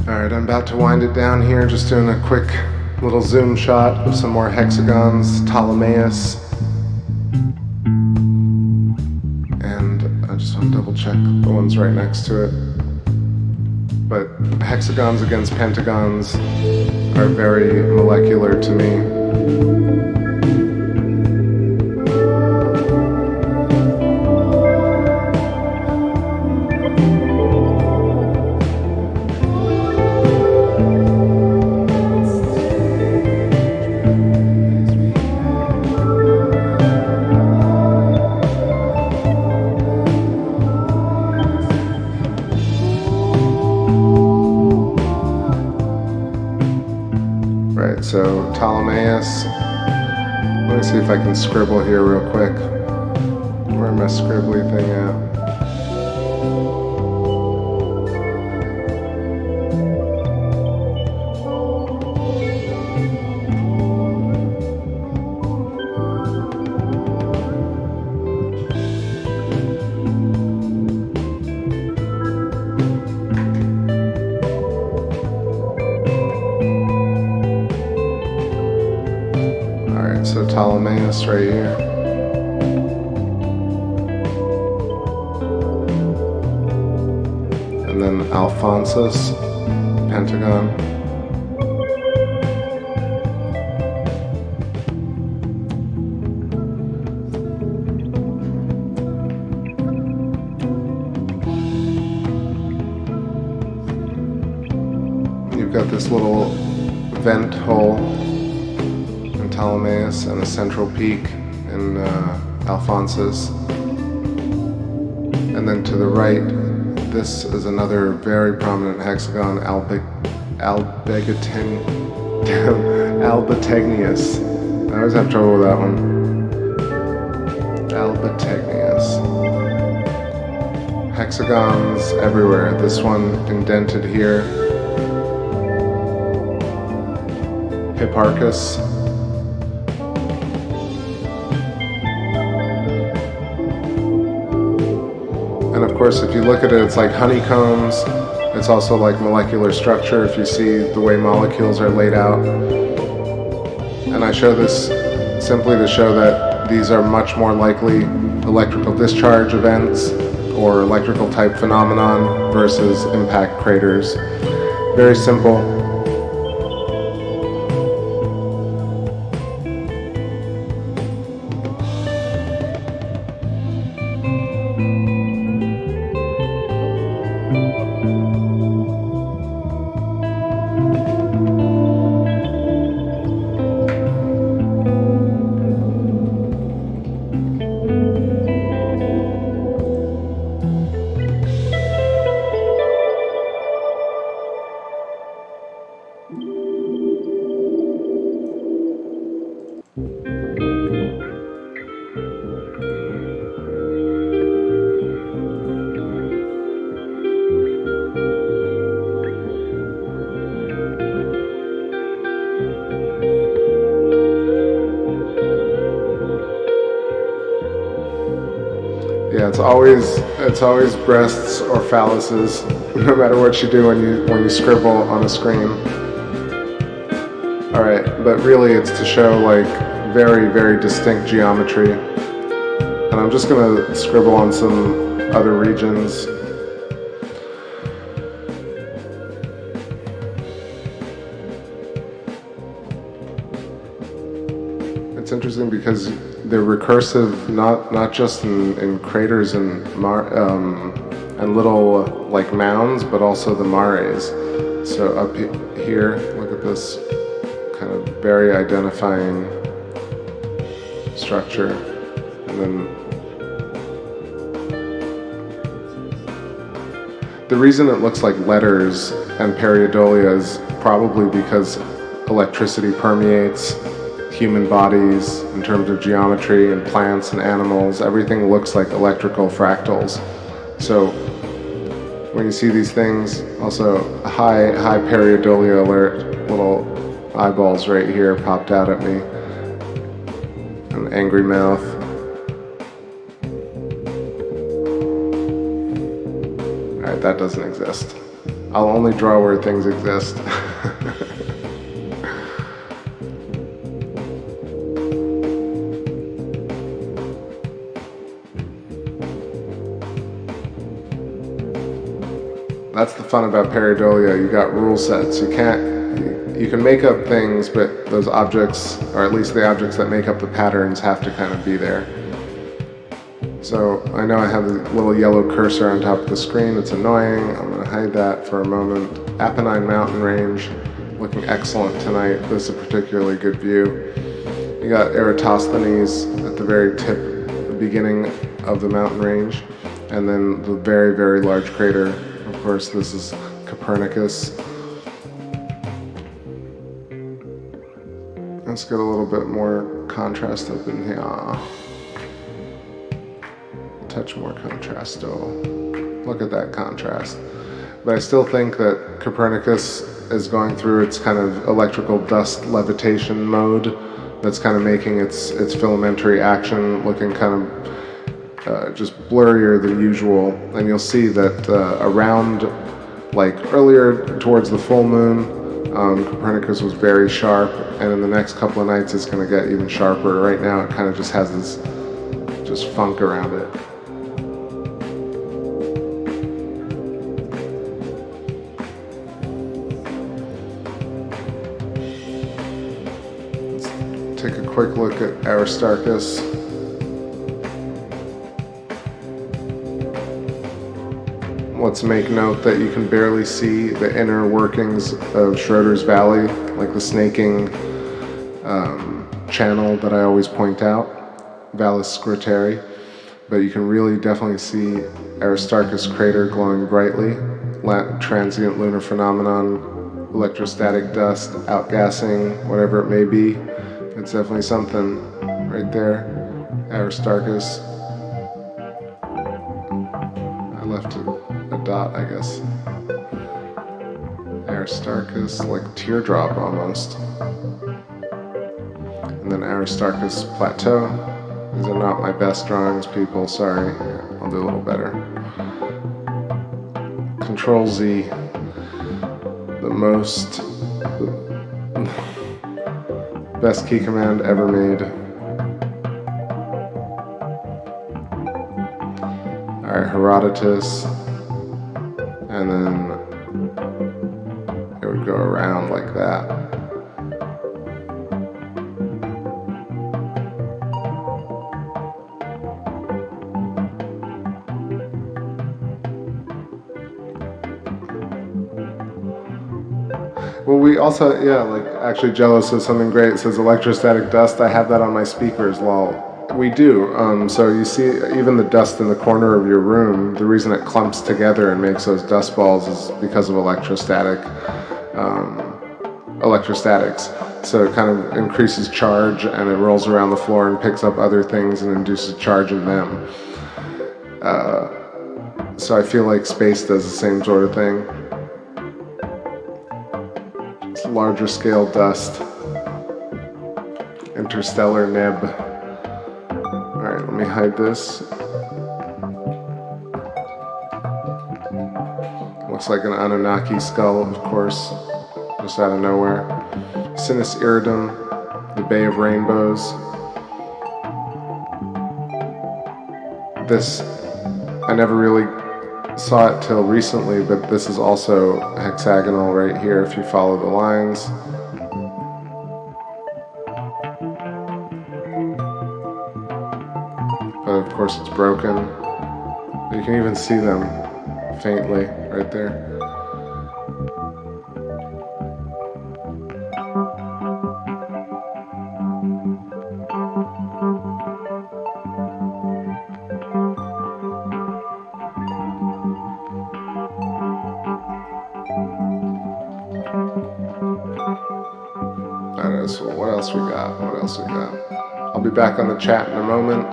Alright, I'm about to wind it down here, just doing a quick little zoom shot of some more hexagons, Ptolemaeus. And I just want to double check the ones right next to it. But hexagons against pentagons are very molecular to me. So Ptolemaeus, let me see if I can scribble here real quick. Where my scribbly thing at? So Ptolemaeus right here. And then Alphonsus, pentagon. You've got this little vent hole Ptolemaeus and a central peak in Alphonsus. And then to the right, this is another very prominent hexagon, Albategnius. I always have trouble with that one. Albategnius. Hexagons everywhere. This one indented here. Hipparchus. And of course, if you look at it, it's like honeycombs. It's also like molecular structure if you see the way molecules are laid out. And I show this simply to show that these are much more likely electrical discharge events or electrical type phenomenon versus impact craters. Very simple. Yeah, it's always breasts or phalluses, no matter what you do when you scribble on a screen. All right, but really it's to show like very, very distinct geometry. And I'm just gonna scribble on some other regions. It's interesting because they're recursive, not just in craters and little like mounds, but also the mares. So up here, look at this kind of very identifying structure, and then the reason it looks like letters and periodolia is probably because electricity permeates human bodies in terms of geometry, and plants and animals. Everything looks like electrical fractals. So when you see these things, also high periodolia alert, little eyeballs right here popped out at me, an angry mouth. Alright, that doesn't exist. I'll only draw where things exist. That's the fun about pareidolia. You got rule sets. You can make up things, but those objects, or at least the objects that make up the patterns, have to kind of be there. So I know I have a little yellow cursor on top of the screen. It's annoying. I'm going to hide that for a moment. Apennine mountain range, looking excellent tonight. This is a particularly good view. You got Eratosthenes at the very tip, the beginning of the mountain range, and then the very, very large crater. Of course, this is Copernicus. Let's get a little bit more contrast up in here. A touch more contrast still. Look at that contrast. But I still think that Copernicus is going through its kind of electrical dust levitation mode that's kind of making its filamentary action looking kind of just blurrier than usual. And you'll see that around, like earlier towards the full moon, Copernicus was very sharp, and in the next couple of nights it's going to get even sharper. Right now it kind of just has this just funk around it. Let's take a quick look at Aristarchus. Let's make note that you can barely see the inner workings of Schroeder's Valley, like the snaking channel that I always point out, Valles Scrotarii, but you can really definitely see Aristarchus crater glowing brightly, transient lunar phenomenon, electrostatic dust, outgassing, whatever it may be. It's definitely something right there, Aristarchus. I left a dot, I guess. Aristarchus, like teardrop almost. And then Aristarchus Plateau. These are not my best drawings, people, sorry. I'll do a little better. Control Z. The best key command ever made. Alright, Herodotus. And then it would go around like that. Well, we also, yeah, like, actually Jello says something great. It says electrostatic dust. I have that on my speakers, lol. We do. So you see, even the dust in the corner of your room, the reason it clumps together and makes those dust balls is because of electrostatics. So it kind of increases charge and it rolls around the floor and picks up other things and induces charge in them. So I feel like space does the same sort of thing. It's larger scale dust. Interstellar neb. Alright, let me hide this. Looks like an Anunnaki skull, of course, just out of nowhere. Sinus Iridum, the Bay of Rainbows. This, I never really saw it till recently, but this is also hexagonal right here if you follow the lines. But of course it's broken. You can even see them faintly right there. Alright, so what else we got? What else we got? I'll be back on the chat in a moment.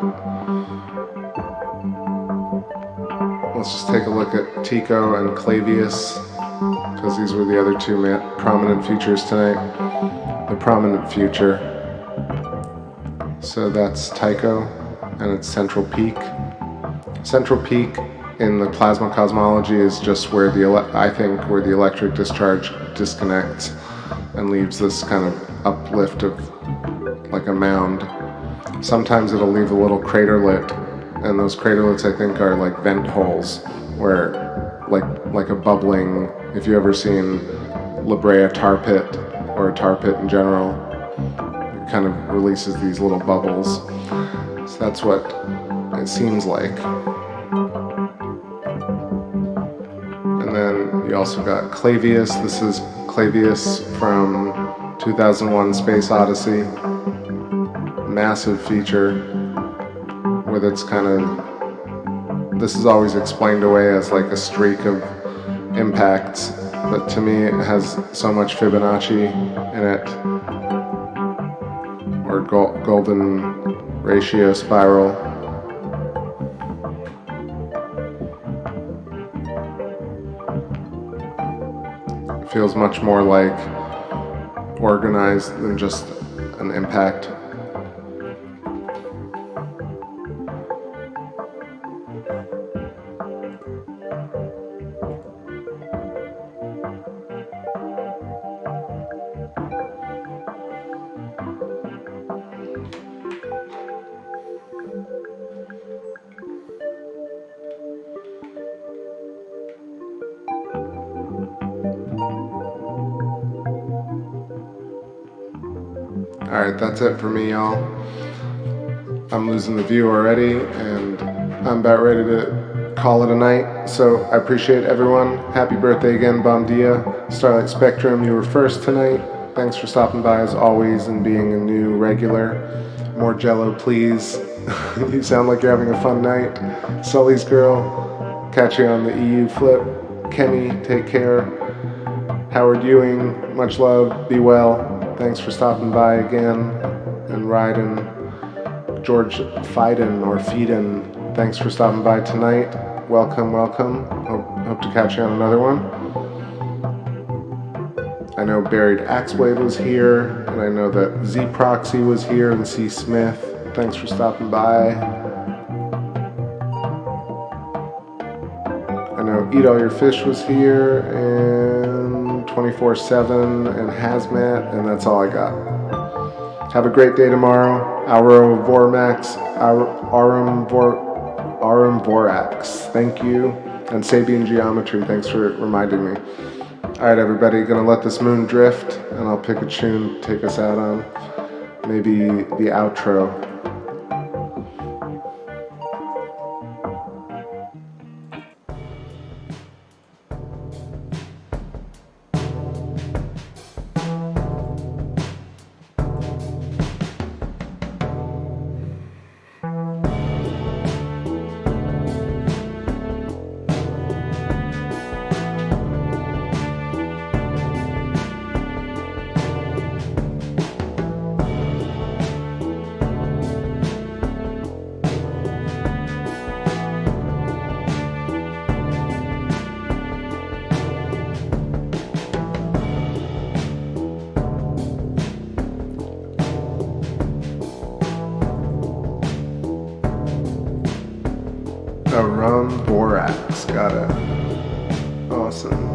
Let's just take a look at Tycho and Clavius, because these were the other two prominent features tonight. The prominent future. So that's Tycho and its central peak. Central peak in the plasma cosmology is just where I think where the electric discharge disconnects and leaves this kind of uplift of like a mound. Sometimes it'll leave a little craterlet, and those craterlets I think are like vent holes where like a bubbling, if you've ever seen La Brea tar pit or a tar pit in general, it kind of releases these little bubbles. So that's what it seems like. And then you also got Clavius. This is Clavius from 2001 Space Odyssey. Massive feature with its kind of, this is always explained away as like a streak of impacts, but to me it has so much Fibonacci in it, or golden ratio spiral. It feels much more like organized than just an impact. Alright, that's it for me, y'all. I'm losing the view already, and I'm about ready to call it a night. So I appreciate everyone. Happy birthday again, Bom Dia. Starlight Spectrum, you were first tonight. Thanks for stopping by as always and being a new regular. More Jello, please. You sound like you're having a fun night. Sully's girl, catch you on the EU flip. Kenny, take care. Howard Ewing, much love, be well. Thanks for stopping by again. And Ryden, George Fiden or Feeden, thanks for stopping by tonight. Welcome, welcome. Hope to catch you on another one. I know Buried Axeblade was here, and I know that Z Proxy was here, and C Smith. Thanks for stopping by. I know Eat All Your Fish was here, and 24/7 and Hazmat, and that's all I got. Have a great day tomorrow. Auro Vormax, Aurum Arum Borax, thank you. And Sabian Geometry, thanks for reminding me. Alright everybody, gonna let this moon drift, and I'll pick a tune to take us out on. Maybe the outro. Arum Borax, got it. Awesome.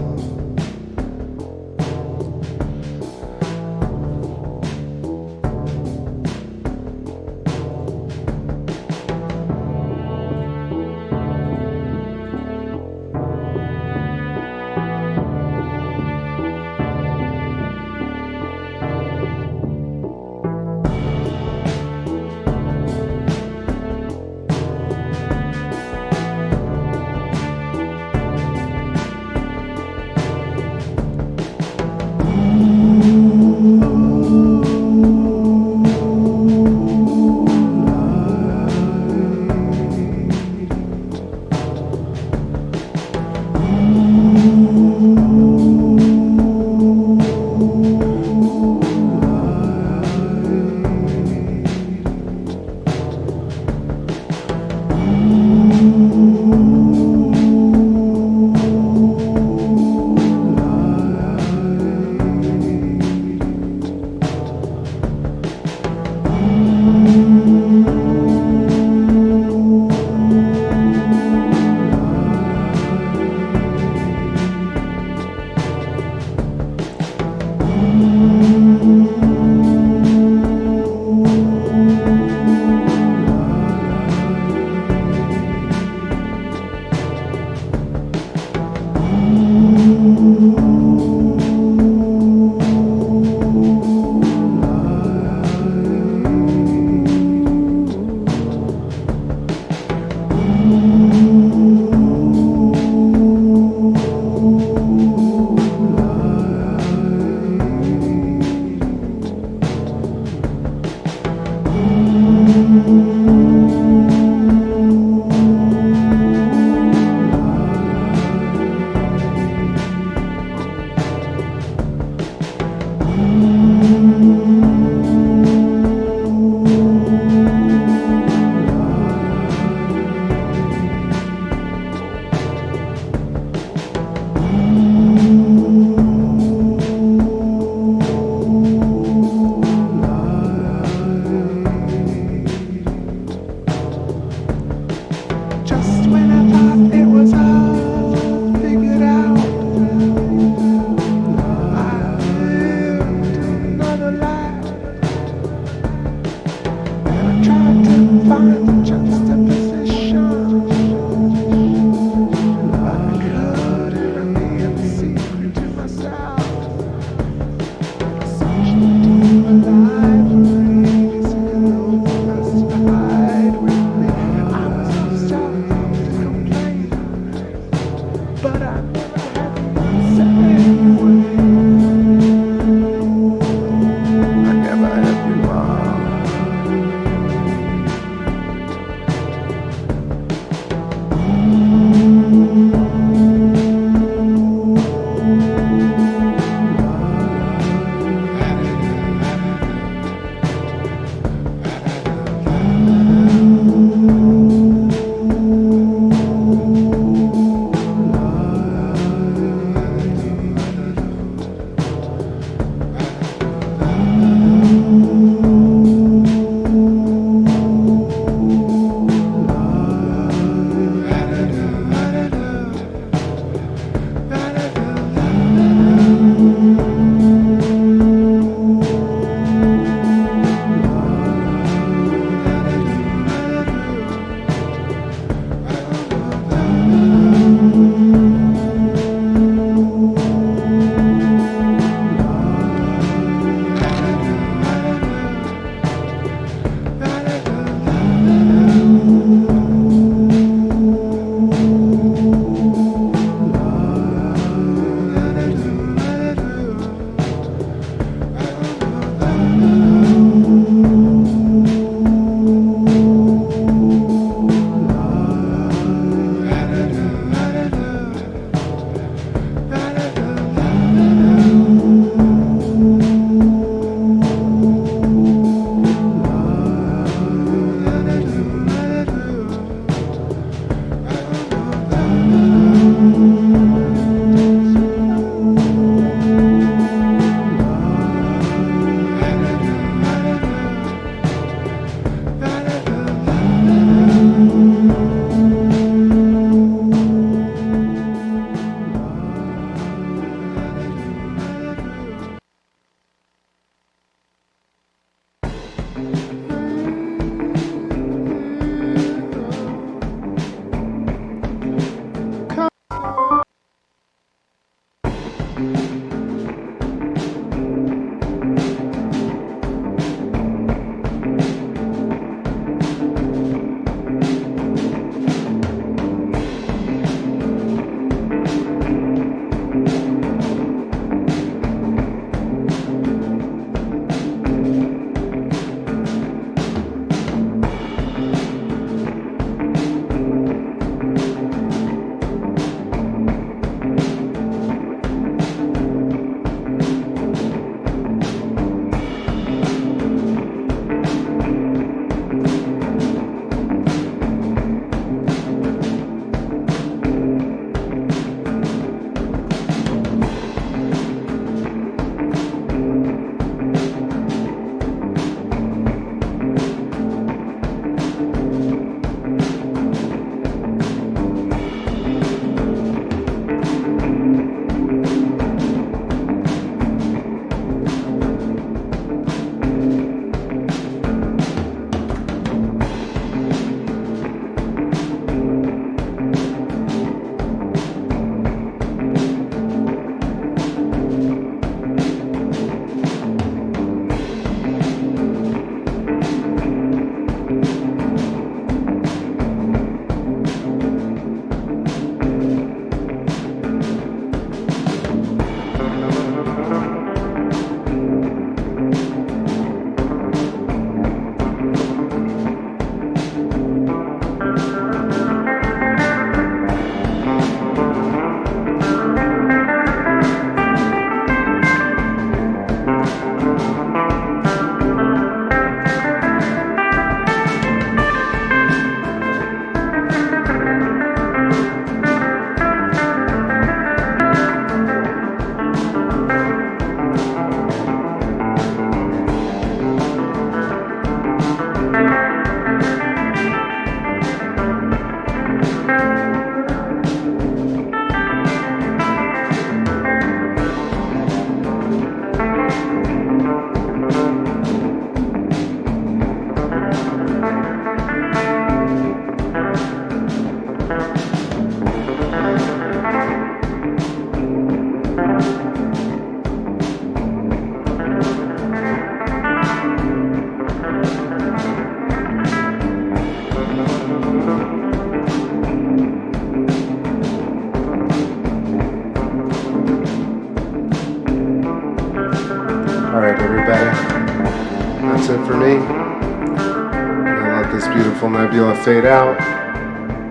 nebula fade out.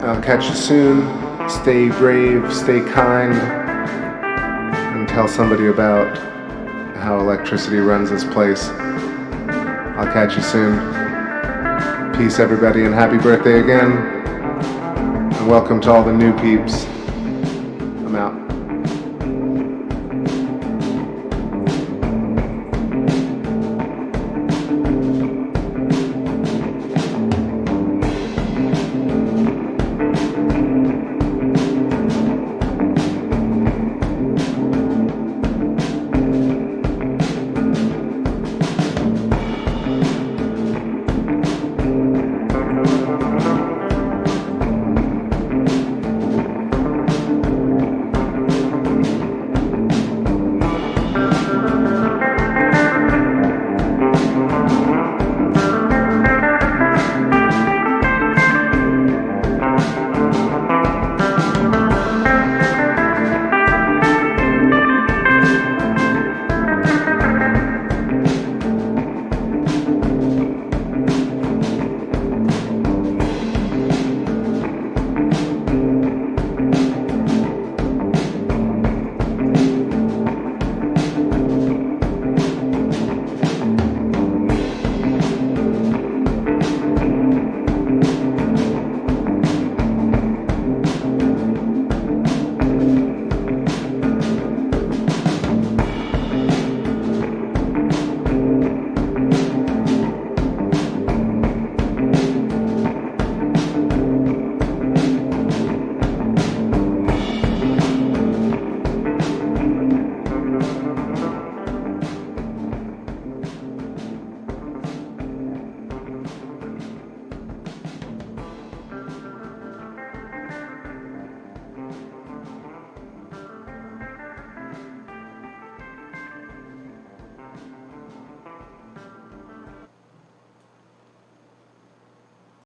I'll catch you soon. Stay brave, stay kind, and tell somebody about how electricity runs this place. I'll catch you soon. Peace, everybody, and happy birthday again. And welcome to all the new peeps. I'm out.